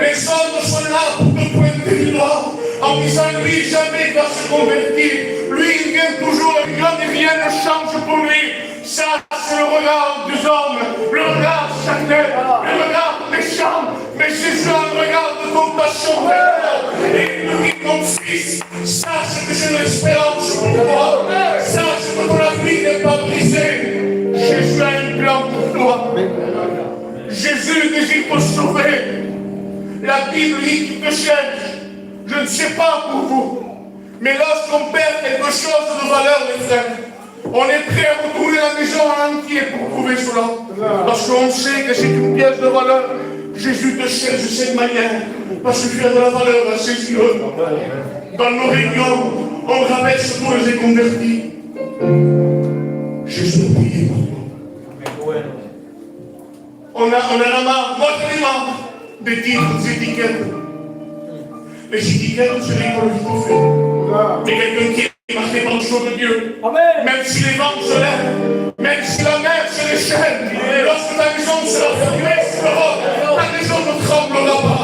Les hommes sont là pour te pointer du doigt en disant, lui jamais va se convertir. Lui il vient toujours, et rien ne change pour lui. Ça c'est le regard des hommes, le regard charnel, le regard méchant. Mais Jésus a un regard de compassion. Et il me dit, mon fils, sache que j'ai l'espérance pour toi. Sache que ton vie n'est pas brisée. Jésus a un plan pour toi. Jésus désire te sauver. La Bible dit qu'il te cherche. Je ne sais pas pour vous, mais lorsqu'on perd quelque chose de valeur, les frères, on est prêt à retourner la maison en entier pour trouver cela. Parce qu'on sait que c'est une pièce de valeur. Jésus te cherche de cette manière, parce que tu as de la valeur à ses yeux. Dans nos réunions, on rabaisse tous les convertis. Jésus a prié pour toi. On a la marre, moi j'en ai marre des titres, des étiquettes. Les étiquettes, c'est les qu'on le fait. Mais quelqu'un qui est marqué par le choix de Dieu, amen. Même si les vents se lèvent, même si la mer se déchaîne, lorsque ta maison sera fermée, ta maison ne tremblera pas.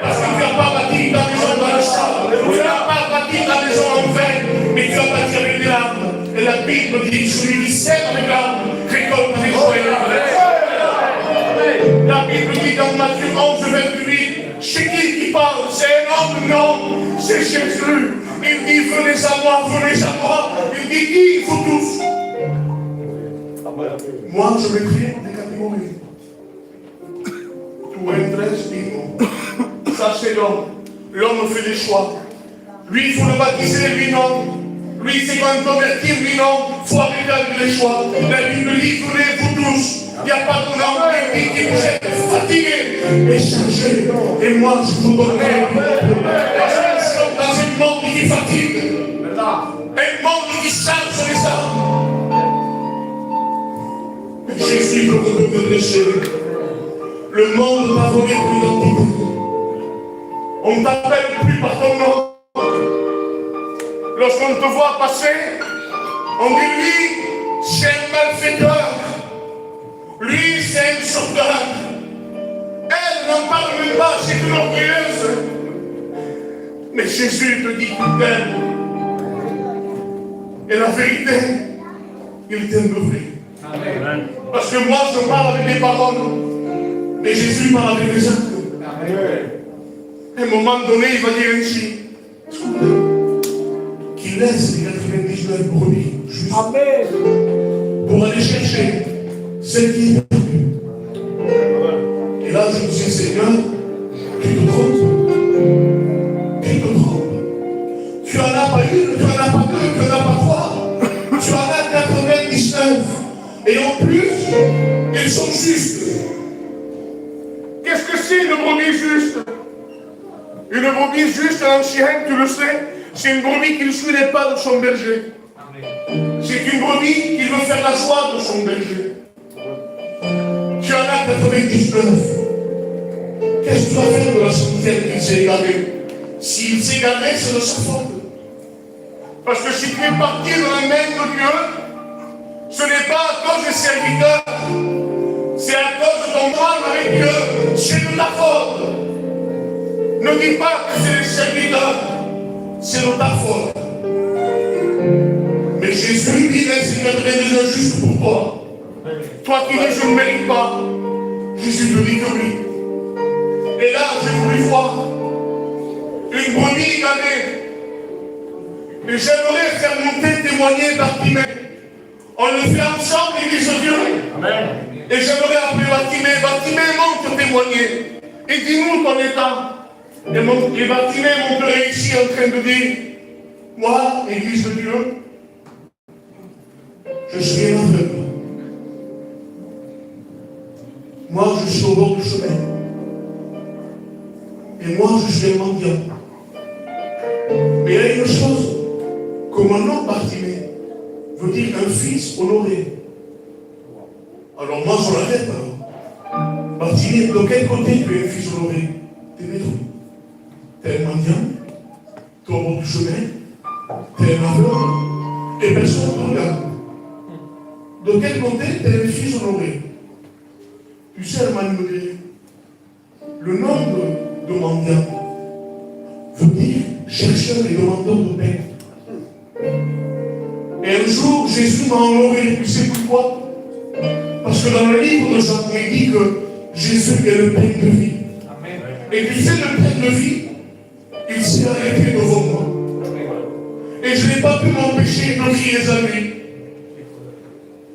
Parce que tu n'as pas bâti ta maison dans le sable, tu n'as pas bâti ta maison en vain, mais tu as bâti avec des larmes. Et la Bible dit, celui qui sème avec larmes, récolte des joies. La Bible dit dans Matthieu 11, 28, c'est qui parle? C'est un homme? Non, c'est Jésus. Il dit, venez à moi, venez à moi. Il dit, qui vous tous? Moi, je mettrai des catégories. Tout intéresse, dis-moi. Ça, c'est l'homme. L'homme fait des choix. Lui, il faut le baptiser, lui, non. Lui, c'est quand convertir, lui, non. Il faut arrêter avec les choix. La Bible dit, venez vous tous. Il n'y a pas de nom qui vous êtes fatigué et chargé. Et moi, je vous donnerai. Parce que nous sommes dans un monde qui fatigue. Un monde qui charge les âmes. Jésus veut que vous redressez. Le monde va voler plus d'identité. On ne t'appelle plus par ton nom. Lorsqu'on te voit passer, on dit lui, c'est un malfaiteur. Lui, c'est un sauteur. Elle n'en parle même pas, c'est une orgueilleuse. Mais Jésus te dit qu'il t'aime. Et la vérité, il t'aime de vrai. Amen. Parce que moi, je parle avec des paroles, mais Jésus parle avec des actes. À un moment donné, il va dire ainsi, qu'il laisse les 99 brebis juste pour aller chercher celle qui est perdue. Et là, je me dis, Seigneur, tu te trompes. Tu te trompes. Tu n'en as pas une, tu n'en as pas deux, tu n'en as pas trois. Tu en as 99. Et en plus, ils sont justes. Qu'est-ce que c'est une brebis juste? Une brebis juste un chien, tu le sais, c'est une brebis qui ne suit les pas de son berger. C'est une brebis qui veut faire la joie de son berger. Tu en as 99. Qu'est-ce que tu vas faire de la centième qu'il s'est égaré? S'il s'est égaré, c'est de sa faute. Parce que si tu es parti dans la main de Dieu, ce n'est pas à cause des serviteurs, c'est à cause de ton drame avec Dieu, c'est de ta faute. Ne dis pas que c'est les serviteurs, c'est de ta faute. Mais Jésus dit, Seigneur, des injustes pour toi. Toi qui dis, je ne mérite pas, Jésus te dit que oui. Et là, j'ai voulu voir une brebis égarée. Et j'aimerais faire monter, témoigner Bartimée. On le fait ensemble, l'Église de Dieu. Amen. Et j'aimerais appeler Bartimée. Bartimée, monte témoigner. Et dis-nous ton état. Et Bartimée monterait ici en train de dire, moi, Église de Dieu, je suis un aveugle. Moi, je suis au bord du chemin. Et moi, je suis un mendiant. Mais il y a une chose. Que mon nom Bartimée veut dire un fils honoré. Alors moi je l'arrête alors. Bartimée, de quel côté tu es un fils honoré? T'es métro. T'es un mendiant, t'es au bord du chemin, t'es un aveugle, et personne ne te regarde. De quel côté tu es un fils honoré? Tu sais, Herman me dit, le nom de mendiant veut dire chercheur et demandeur de paix. Et un jour, Jésus m'a honoré. Tu sais pourquoi? Parce que dans le livre de Jean, il dit que Jésus est le pain de vie. Amen. Et tu sais, le pain de vie, il s'est arrêté devant moi. Et je n'ai pas pu m'empêcher de crier à lui.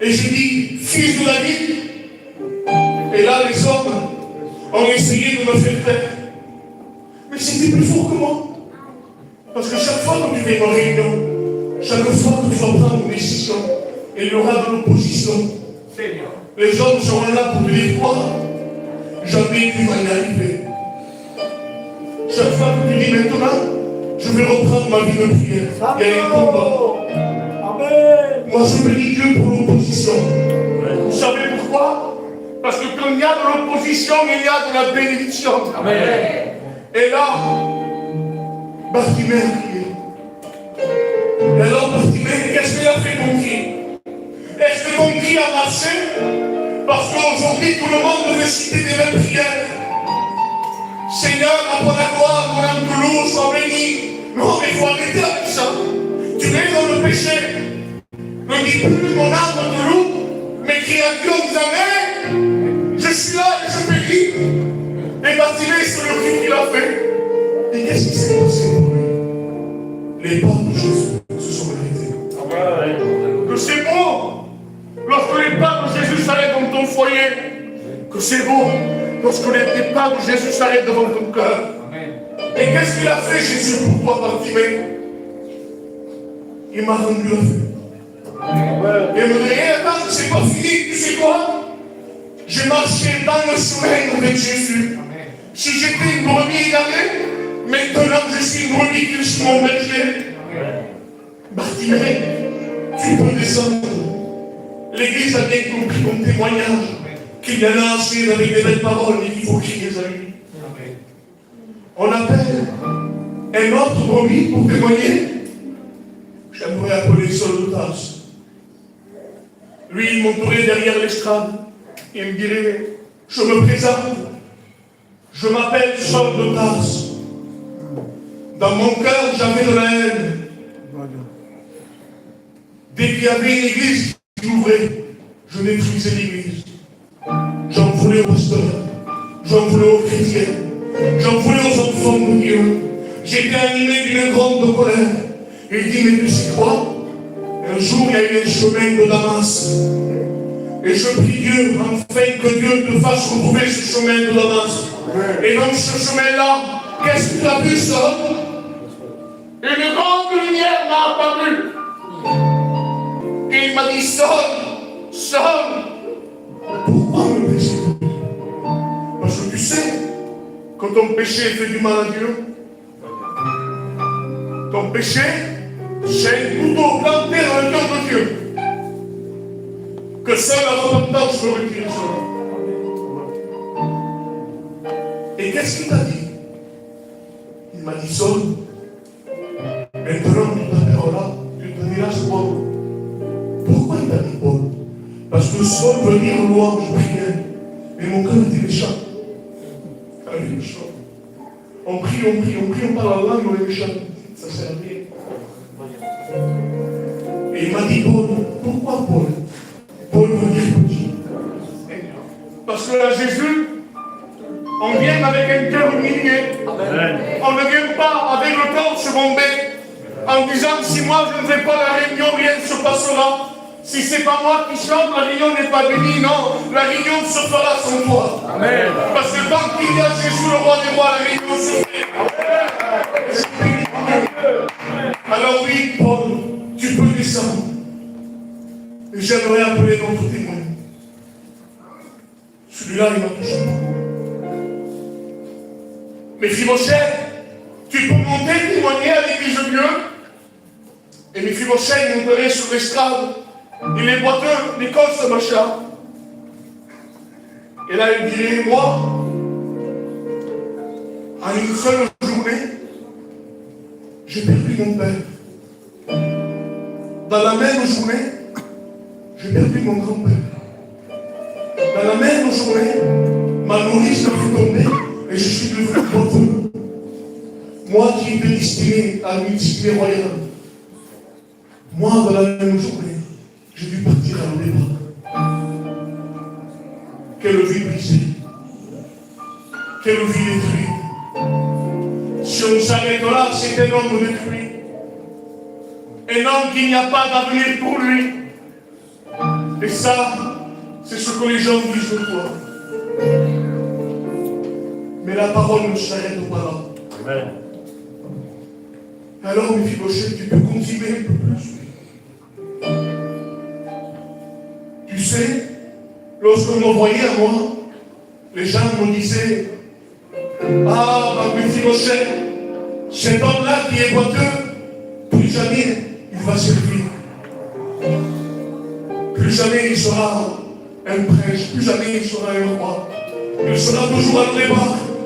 Et j'ai dit, fils de David. Et là, les hommes ont essayé de me faire taire. Mais c'était plus fort que moi. Parce que chaque fois que tu fais une réunion, chaque fois que tu vas prendre une décision, il y aura de l'opposition. Les hommes seront là pour te dire quoi? Jamais tu vas y arriver. Chaque fois que tu dis maintenant, je vais reprendre ma vie de prière. Il y a un combat. Moi je bénis Dieu pour l'opposition. Vous savez pourquoi? Parce que quand il y a de l'opposition, il y a de la bénédiction. Amen. Et là, Bartimée a crié. Et alors Bartimée, qu'est-ce qu'il a fait ton cri? Est-ce que ton cri a marché? Parce qu'aujourd'hui, tout le monde veut citer des mêmes prières. Seigneur, à ton gloire, mon âme de loup, sois béni. Non, mais il faut arrêter avec ça. Tu es dans le péché. Ne dis plus mon âme de loup, mais crie à Dieu en disant, je suis là et je bénis. Et Bartimée, c'est le cri qu'il a fait. Et qu'est-ce qui s'est passé pour lui? Les pas de Jésus se sont arrêtés. Que c'est beau lorsque les pas de Jésus s'arrêtent dans ton foyer. Que c'est beau lorsque les pas de Jésus s'arrêtent devant ton cœur. Et qu'est-ce qu'il a fait Jésus pour toi, Bartimée? Il m'a rendu la vue. Et me dit, attends, c'est pas fini, tu sais quoi? J'ai marché dans le chemin avec Jésus. Si j'étais une brebis égarée, maintenant je suis une brebis qui suis mon berger. Bartimée, tu peux descendre. L'Église a bien compris ton témoignage qu'il y en a assez avec des belles paroles et qu'il faut crier à lui. On appelle un autre brebis pour témoigner. J'aimerais appeler Saul de Tarse. Lui, il monterait derrière l'estrade et il me dirait, je me présente, je m'appelle Saul de Tarse. Dans mon cœur, j'avais de la haine. Dès qu'il y avait une église qui ouvrait, je détruisais l'église. J'en voulais aux pasteurs, j'en voulais aux chrétiens, j'en voulais aux enfants de Dieu. J'étais animé d'une grande colère. Il dit, mais tu sais quoi? Un jour, il y a eu un chemin de Damas. Et je prie Dieu, enfin que Dieu te fasse retrouver ce chemin de Damas. Et dans ce chemin-là, qu'est-ce que tu as vu, ça? Une grande lumière m'a apparu. Et il m'a dit, Saul, pourquoi me péché? Parce que tu sais, quand ton péché fait du mal à Dieu, Ton péché, c'est un couteau planté dans le cœur de Dieu. Que seule la repentance peut retirer cela. Et qu'est-ce qu'il t'a dit? Il m'a dit, Saul, maintenant tu t'appelleras, tu te diras Paul. Pourquoi il t'a dit Paul? Parce que Saul veut dire louange, prière. Mais mon cœur était méchant. Avec le chant. On prie, on parle la langue, on est méchant. Ça sert à rien. Et il m'a dit, Paul, pourquoi Paul? Paul veut dire petit. Parce que à Jésus, on vient avec un cœur humilié. On ne vient pas avec le torse bombé en disant si moi je ne vais pas à la réunion, rien ne se passera. Si c'est pas moi qui chante, la réunion n'est pas bénie. Non, la réunion se fera sans toi. Amen. Parce que tant qu'il y a Jésus, le roi des rois, la réunion se fait. Alors oui, Paul, tu peux descendre. Et j'aimerais appeler notre témoin. Celui-là, il m'a touché. Mais Méphibosheth, tu peux monter témoigner à l'église de Dieu. Et Méphibosheth monterait sur l'estrade. Il est boiteux, l'école ce machin. Et là, il dirait, moi, en une seule journée, j'ai perdu mon père. Dans la même journée, j'ai perdu mon grand-père. Dans la même journée, ma nourrice m'a fait tomber et je suis devenu boiteux. Moi qui étais destiné à une destinée royale. Moi, dans la même journée, j'ai dû partir à l'Odéba. Quelle vie brisée. Quelle vie détruite. Si on s'arrête là, c'est un homme détruit. Un homme qui n'y a pas d'avenir pour lui. Et ça, c'est ce que les gens disent de toi. Mais la parole ne s'arrête pas là. Amen. Alors, Méphibosheth, tu peux continuer un peu plus. Tu sais, lorsqu'on me voyait à moi, les gens me disaient, ah, Méphibosheth, cet homme-là qui est boiteux, plus jamais il va servir. Plus jamais il sera un prince, plus jamais il sera un roi. Il sera toujours à l'Odéba.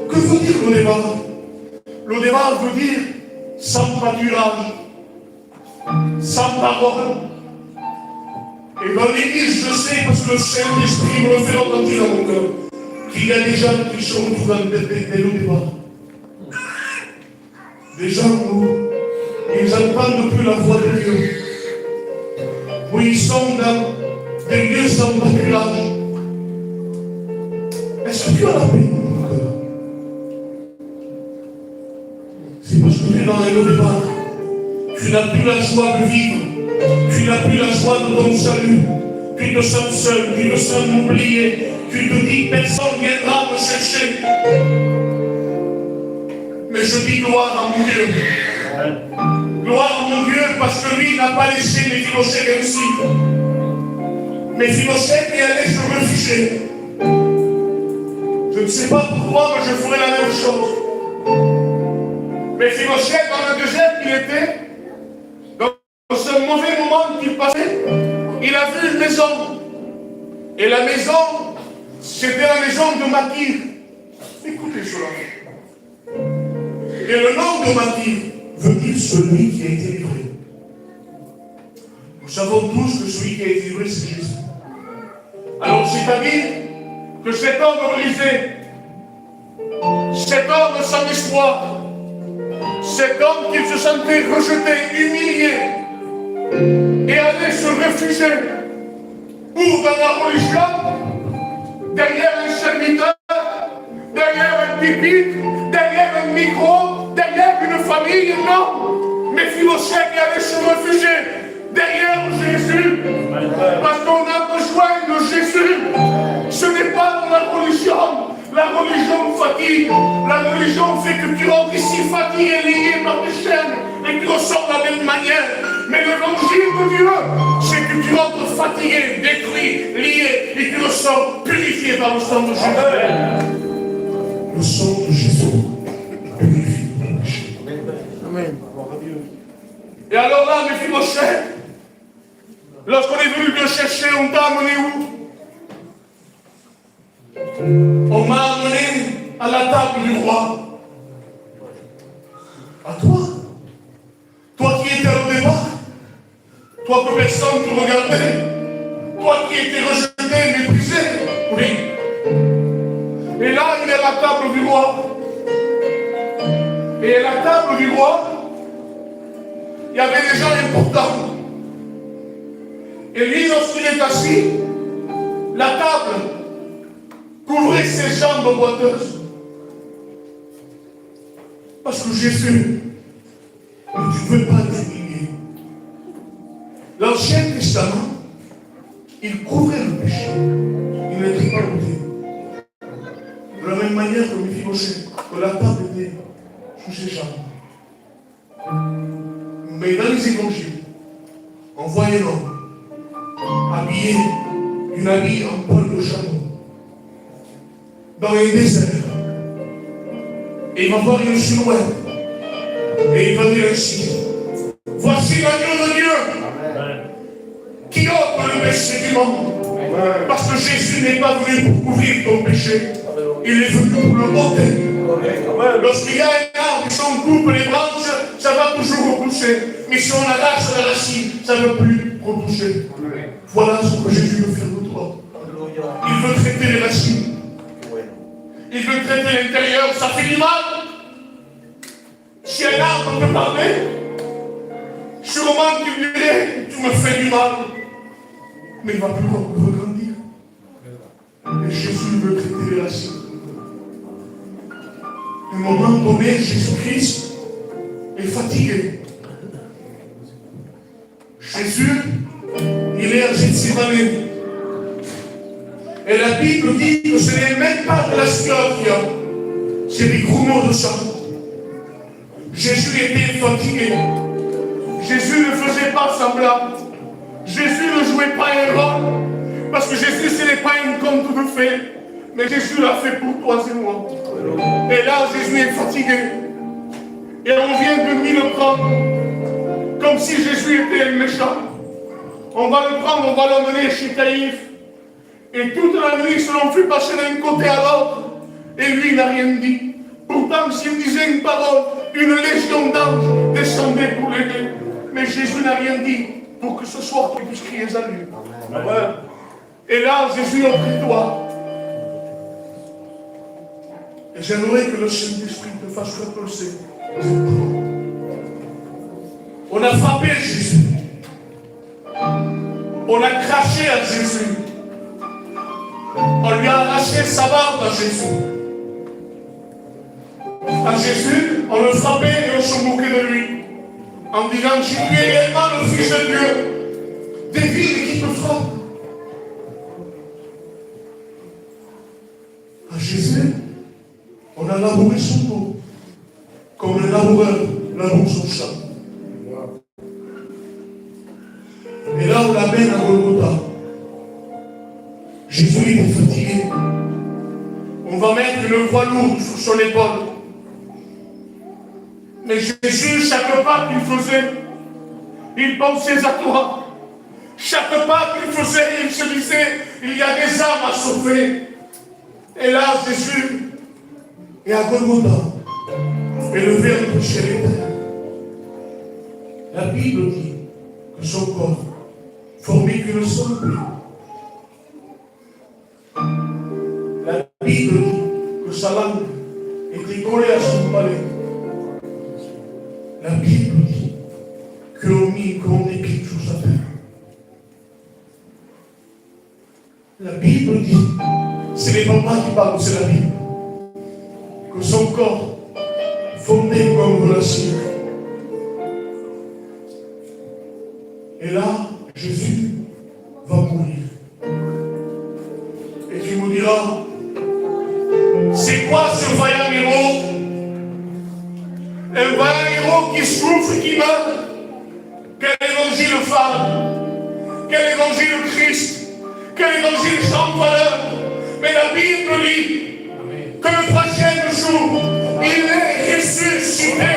Que veut dire l'Odéba? L'Odéba veut dire sans pâturage, sans parole. Et dans l'église, je sais, parce que le Saint-Esprit me le fait entendre dans mon cœur, qu'il y a des gens qui sont dans l'Odéba. Des gens où ils n'entendent plus la voix de Dieu. Où ils sont dans des lieux sans pâturage. Est-ce que tu as la paix dans ton cœur? C'est parce que tu es dans un Odéba. Tu n'as plus la joie de vivre. Tu n'as plus la joie de ton salut. Tu te sens seul, tu te sens oublié. Tu te dis, personne ne viendra me chercher. Mais je dis gloire à mon Dieu. Gloire à mon Dieu, parce que lui n'a pas laissé Méphibosheth ainsi. Méphibosheth est allé se réfugier. Je ne sais pas pourquoi, mais je ferai la même chose. Méphibosheth, dans le désert qu'il était, dans ce mauvais moment qu'il passait, il a vu une maison. Et la maison, c'était la maison de Makir. Écoutez cela. Et le nom de Makir veut dire celui qui a été livré. Nous savons tous que celui qui a été livré, c'est Jésus. Alors, c'est-à-dire que cet homme brisé, cet homme sans espoir, cet homme qui se sentait rejeté, humilié, et allait se réfugier ou dans la religion, derrière un serviteur, derrière un pupitre, derrière un micro, derrière une famille, non. Méphibosheth allait se réfugier derrière Jésus, parce qu'on a besoin de Jésus. Ce n'est pas dans la religion. La religion fatigue. La religion fait que tu rentres ici fatigué, lié par des chaînes, et tu ressors de la même manière. Mais l'évangile de Dieu, c'est que tu rentres fatigué, détruit, lié, et tu ressors purifié par le sang de Jésus. Le sang de Jésus purifie. Amen. Et alors là, Mephibosheth, lorsqu'on est venu te chercher, on t'a amené où? On m'a amené à la table du roi. À toi? Toi qui étais au départ? Toi que personne ne te regardait? Toi qui étais rejeté, méprisé? Oui. Et là, il est à la table du roi. Et à la table du roi, il y avait des gens importants. Et lui, lorsqu'il est assis, la table couvrait ses jambes boiteuses. Parce que Jésus, tu ne veux pas t'humilier. L'Ancien Testament, il couvrait le péché. Il n'était pas ôté. De la même manière que Mephibosheth, que la table était sous ses jambes. Mais dans les évangiles, on voit un homme habillé d'une habille en poil de chameau dans un désert. Et il va voir une silhouette. Et il va dire ainsi: voici l'agneau de Dieu qui ôte le péché du monde. Parce que Jésus n'est pas venu pour couvrir ton péché. Il est venu pour le ôter. Lorsqu'il y a un arbre, si on coupe les branches, ça va toujours repousser. Mais si on arrache la racine, ça ne va plus repousser. Voilà ce que Jésus veut faire de toi. Il veut traiter les racines. Il veut traiter l'intérieur. Ça fait du mal. Si un arbre peut parler, sûrement qu'il dirait: tu me fais du mal. Mais il ne va plus regrandir. Et Jésus veut traiter les racines. À un moment donné, Jésus-Christ est fatigué. Jésus, il est à Gethsémani. Et la Bible dit que ce n'est même pas de la sueur qu'il y a, c'est des grumeaux de sang. Jésus était fatigué. Jésus ne faisait pas semblant. Jésus ne jouait pas un rôle. Parce que Jésus, ce n'est pas un conte de fées. Mais Jésus l'a fait pour toi et moi. Et là, Jésus est fatigué. Et on vient de lui le prendre. Comme si Jésus était un méchant. On va le prendre, on va l'emmener chez Caïphe. Et toute la nuit, ils se l'ont fait passer d'un côté à l'autre. Et lui, il n'a rien dit. Pourtant, s'il disait une parole, une légion d'anges descendait pour l'aider. Mais Jésus n'a rien dit pour que ce soir tu puisses crier à lui. Amen. Et là, Jésus a pris toi. Et j'aimerais que le Saint-Esprit te fasse repulser. On a frappé Jésus. On a craché à Jésus. On lui a arraché sa barbe à Jésus. À Jésus, on le frappait et on se moquait de lui. En disant: tu es réellement le Fils de Dieu. Des villes qui te frappent. À Jésus, on a labouré son peau. Comme le laboureur laboure son champ. Et là, on l'amène à Golgotha. Jésus était fatigué. On va mettre une croix lourde sur son épaule. Mais Jésus, chaque pas qu'il faisait, il pensait à toi. Chaque pas qu'il faisait, il se disait: il y a des âmes à sauver. Et là, Jésus est à Golgotha. Et le Verbe chez l'Éternel. La Bible dit que son corps formait qu'une seule plaie. La Bible dit que sa langue était collée à son palais. La Bible dit que l'on mit comme des pieds sous sa terre. La Bible dit, c'est les papas qui parlent, c'est la Bible, que son corps fondé comme de la cire. Et là, Jésus va mourir. Et tu me diras: c'est quoi ce vaillant héros? Un vaillant héros qui souffre, qui meurt. Quel évangile phare? Quel évangile Christ? Quel évangile sans valeur? Mais la Bible dit que le troisième jour, il est ressuscité.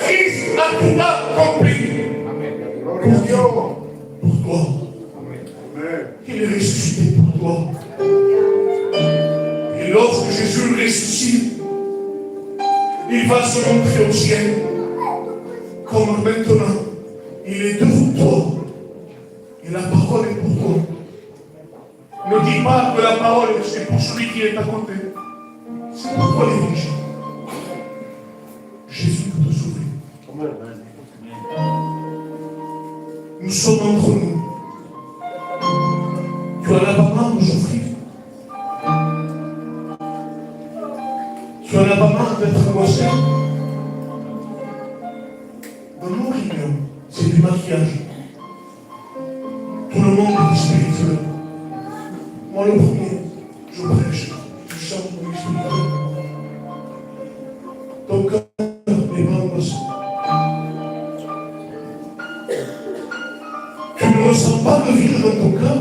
Christ a se montrer au ciel, comme maintenant, il est devant toi. Et la parole est pour toi. Ne dis pas que la parole c'est pour celui qui est à côté. C'est pour toi l'évangile. Jésus peut te sauver. Nous sommes entre nous. Tu en as pas marre de souffrir. Tu en as pas marre d'être angoissé. Dans mon opinion, c'est du maquillage. Tout le monde est spirituel. Moi le premier, je prêche, je chante mon esprit. Ton cœur est angoissé. Tu ne ressens pas de vide dans ton cœur.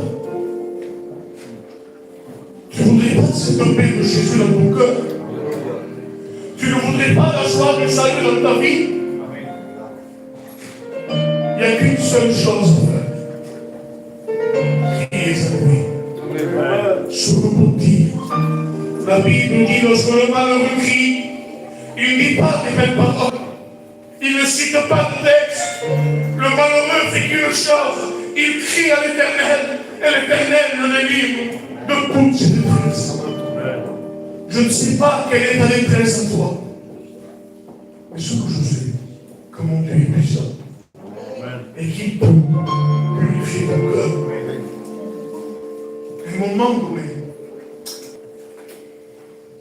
Tu ne voudrais pas cette paix de Jésus dans ton cœur. Tu ne voudrais pas la joie du salut dans ta vie. Il n'y a qu'une seule chose pour faire. Priez à lui. Se repentir. La Bible dit lorsque le malheureux crie, il ne dit pas les mêmes paroles. Il ne cite pas de texte. Le malheureux fait qu'une chose. Il crie à l'Éternel. Et l'Éternel le délivre de toutes ses détresses. Je ne sais pas quelle est ta détresse en toi. Mais ce que je sais, comment Dieu est puissant. Et qu'il peut purifier ton cœur. À un moment donné,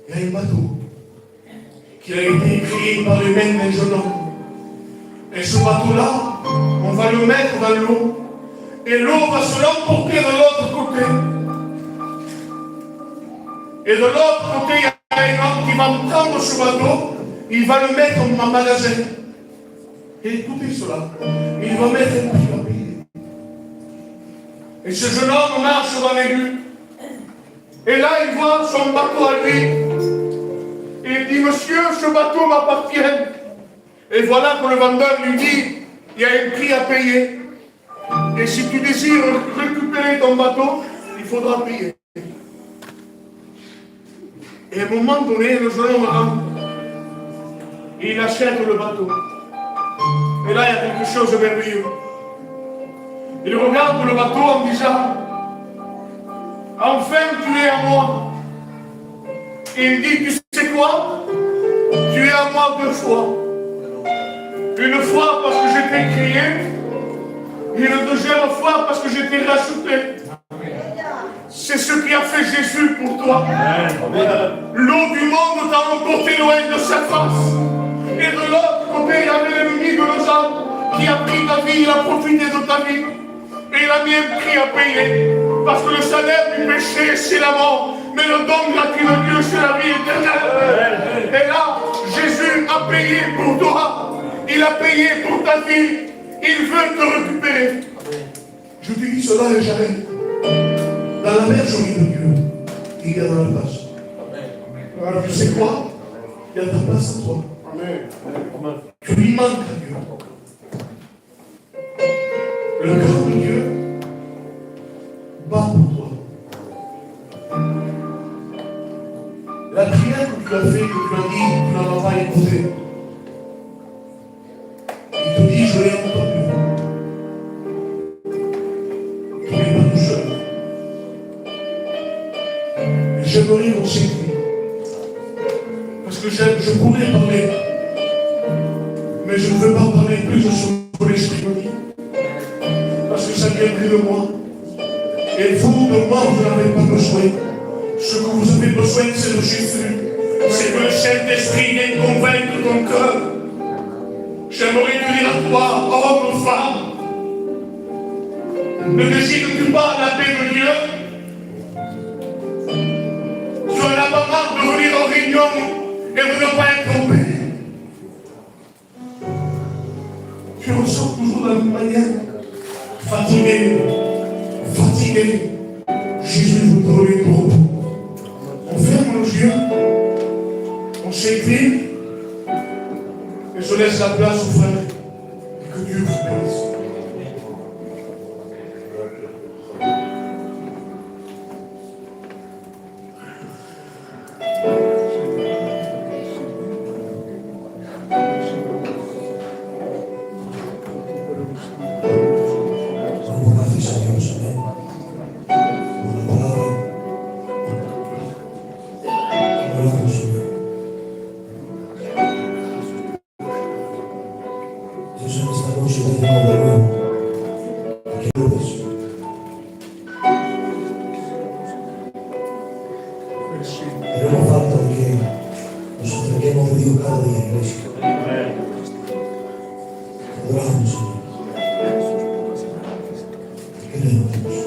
il y a un bateau qui a été créé par les mains d'un jeune homme. Et ce bateau-là, on va le mettre dans l'eau. Et l'eau va se l'emporter de l'autre côté. Et de l'autre côté, il y a un homme qui va prendre ce bateau, il va le mettre en magasin. Et écoutez cela, il va mettre un prix à payer. Et ce jeune homme marche dans les rues. Et là, il voit son bateau à lui. Et il dit, monsieur, ce bateau m'appartient. Et voilà que le vendeur lui dit, il y a un prix à payer. Et si tu désires récupérer ton bateau, il faudra payer. Et à un moment donné, le jeune homme rentre. Et il achète le bateau. Et là, il y a quelque chose de merveilleux. Il regarde le bateau en disant, enfin tu es à moi. Et il dit, tu sais quoi? Tu es à moi 2 fois. Une fois parce que je t'ai créé, et la deuxième fois parce que je t'ai racheté. C'est ce qui a fait Jésus pour toi. L'eau du monde t'a emporté loin de sa face. Et de l'autre côté, il y avait l'ennemi de nos âmes qui a pris ta vie, il a profité de ta vie. Et il a mis un prix à payer. Parce que le salaire du péché, c'est la mort. Mais le don gratuit de Dieu, c'est la vie éternelle. Et là, Jésus a payé pour toi. Il a payé pour ta vie. Il veut te récupérer. Je te dis cela et j'arrête. Dans la bergerie de Dieu, il y a dans la place. Alors, tu sais quoi? Il y a ta place à toi. Tu lui manques à Dieu. Le cœur de Dieu bat pour toi. La prière que tu as fait, que tu as dit, tu n'en as pas écouté. Il te dit, je l'ai entendu. Tu n'es pas tout seul. Et j'aimerais qu'on s'écrit. Parce que je pourrais parler. Mais je ne veux pas parler plus de ce que l'Esprit me dit. Parce que ça viendrait de moi. Et vous, de moi, vous n'avez pas besoin. Ce que vous avez besoin, c'est de Jésus. C'est que le Saint-Esprit vienne convaincre ton cœur. J'aimerais te dire à toi, homme, femme, ne désires-tu pas la paix de Dieu? Tu en as pas marre de venir en réunion et de ne pas être en paix. Tu ressens toujours de la même manière. Fatigué. Jésus vous donne pour repos. On ferme nos yeux, on s'incline, et je laisse la place aux frères. Et que Dieu vous bénisse. Dios en esta noche te llama de nuevo. Que lo ves. Pero no falta de que nos acerquemos de Dios cada día, iglesia. Adoramos, Señor. Te queremos, Dios.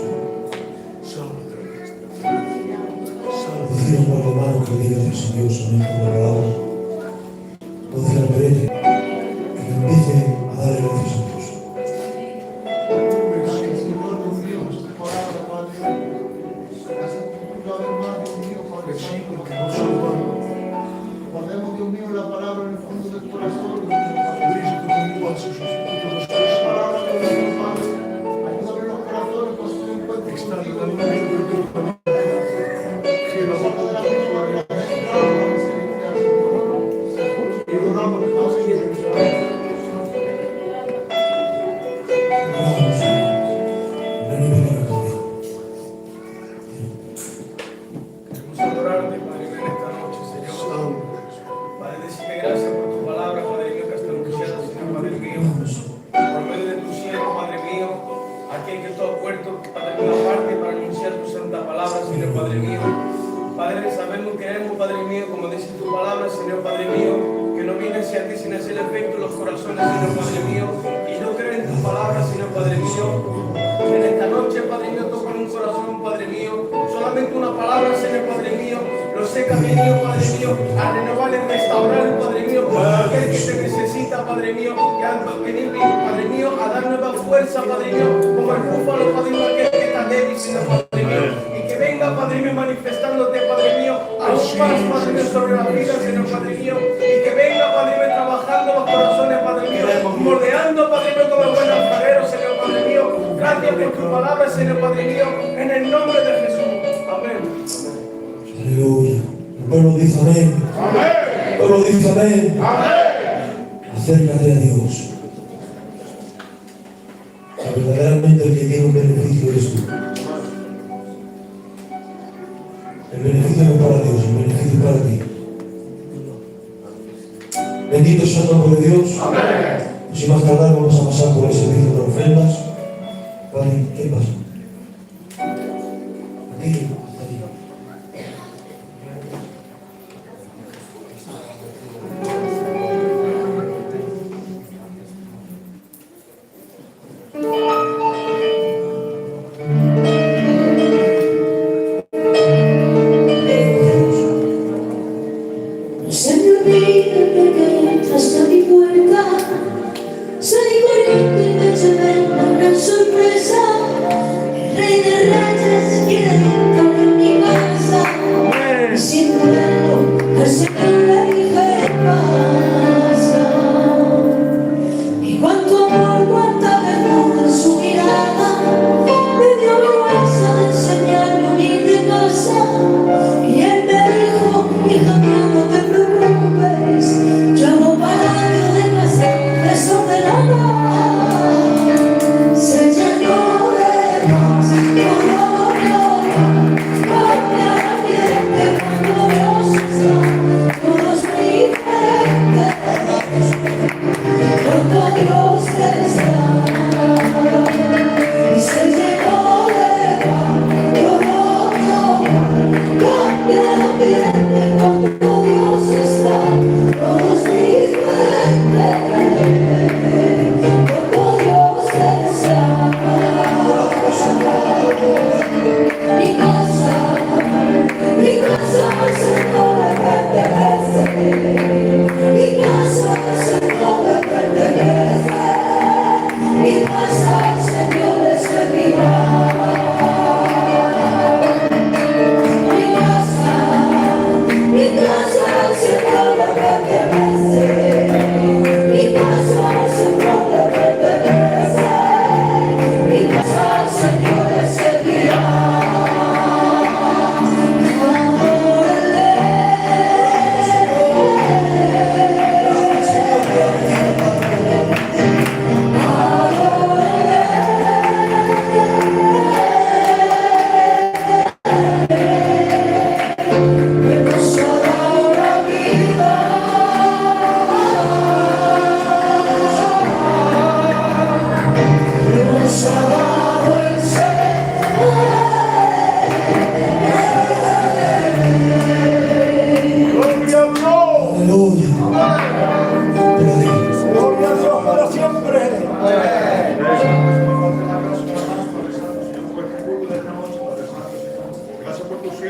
Decimos por la mano que diga Dios a Dios en esta palabra. No decir al perenne que empiece a darle gracias a Dios. Guardemos, Dios mío, la palabra en el fondo del corazón. Ayúdame los corazones para su encuentro contigo. Adoramos, Señor. Ven y ven conmigo. Queremos adorarte, Padre mío, en esta noche, Señor. Padre, decirte gracias por tu palabra, Padre mío, que hasta anunciada, Señor, Padre mío. Por medio de tu siervo, Padre mío, aquel que tú has puesto, Padre mío, aparte para anunciar tu santa palabra, Señor, Padre mío. Padre, sabemos que queremos, Padre mío, como dice tu palabra, Señor, Padre mío, que no viene hacia ti sin hacer efecto en los corazones, Señor, Padre mío. Y yo creo en tu palabra, Señor, Padre mío. En esta noche, Padre mío, toca en un corazón, Padre mío. Solamente una palabra, Señor, Padre mío. Lo sé que ha venido, Padre mío, a renovar y restaurar, Padre mío, por aquel que te necesita, Padre mío, que ha venido, Padre mío, a dar nueva fuerza, Padre mío, como el búfalo, Padre mío, aquel que está débil, Señor, Padre mío. Y que venga, Padre mío, manifestándote, Padre mío, aún más, Padre mío, sobre la vida, Señor, Padre mío. Y que venga, Padre mío, trabajando los corazones, Padre mío, moldeando, Padre mío, como el buen alfarero, Señor, Padre mío. Gracias por tu palabra, Señor, Padre mío, en el nombre de Jesús. Amén. Aleluya. El pueblo dice amén. El pueblo dice amén. Acércate a Dios. Que verdaderamente el que tiene un beneficio eres tú. El beneficio no es para Dios, el beneficio es para ti. Bendito sea el nombre de Dios. Y sin más tardar vamos a pasar por el servicio de ofrendas. Padre, ¿qué pasa? Aquí. No se me olvida que entraste a mi puerta, salí corriendo y me llevé una gran sorpresa. El Rey de Reyes quiere entrar en mi casa, y sin dudarlo al Señor le dije pasa. Y cuánto amor, cuánta ternura en su mirada, me dio vergüenza de enseñarme humilde casa. Y él me dijo, hija mía, no te preocupes, yo hago palacio de casa desordenada. Se llenó de paz, todo cambia el ambiente cuando Dios está, todo es muy diferente cuando Dios está. Y se llenó de paz, todo cambia el ambiente cuando Dios está, todo es diferente cuando Dios está. Mi casa al Señor le pertenece, mi casa al Señor le pertenece, mi casa al Señor le servirá. Mi casa al Señor le pertenece, mi casa al Señor le pertenece, mi casa al Señor le servirá. Adórale.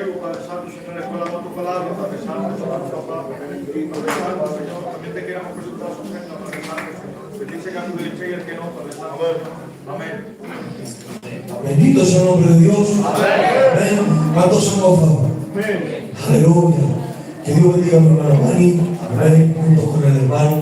traigo, Padre Santo, Señor, escuela tu palabra, Padre Santo, papá, Padre Santo, Señor, también te queremos presentar su ofrenda, Padre Santo. Bendice que a tu derecha y el que no, Padre Santo. Amén. Bendito sea el nombre de Dios. Amén. ¿Cuántos son a favor? Aleluya. Que Dios bendiga a mi hermano Manny. Amén. Junto con el hermano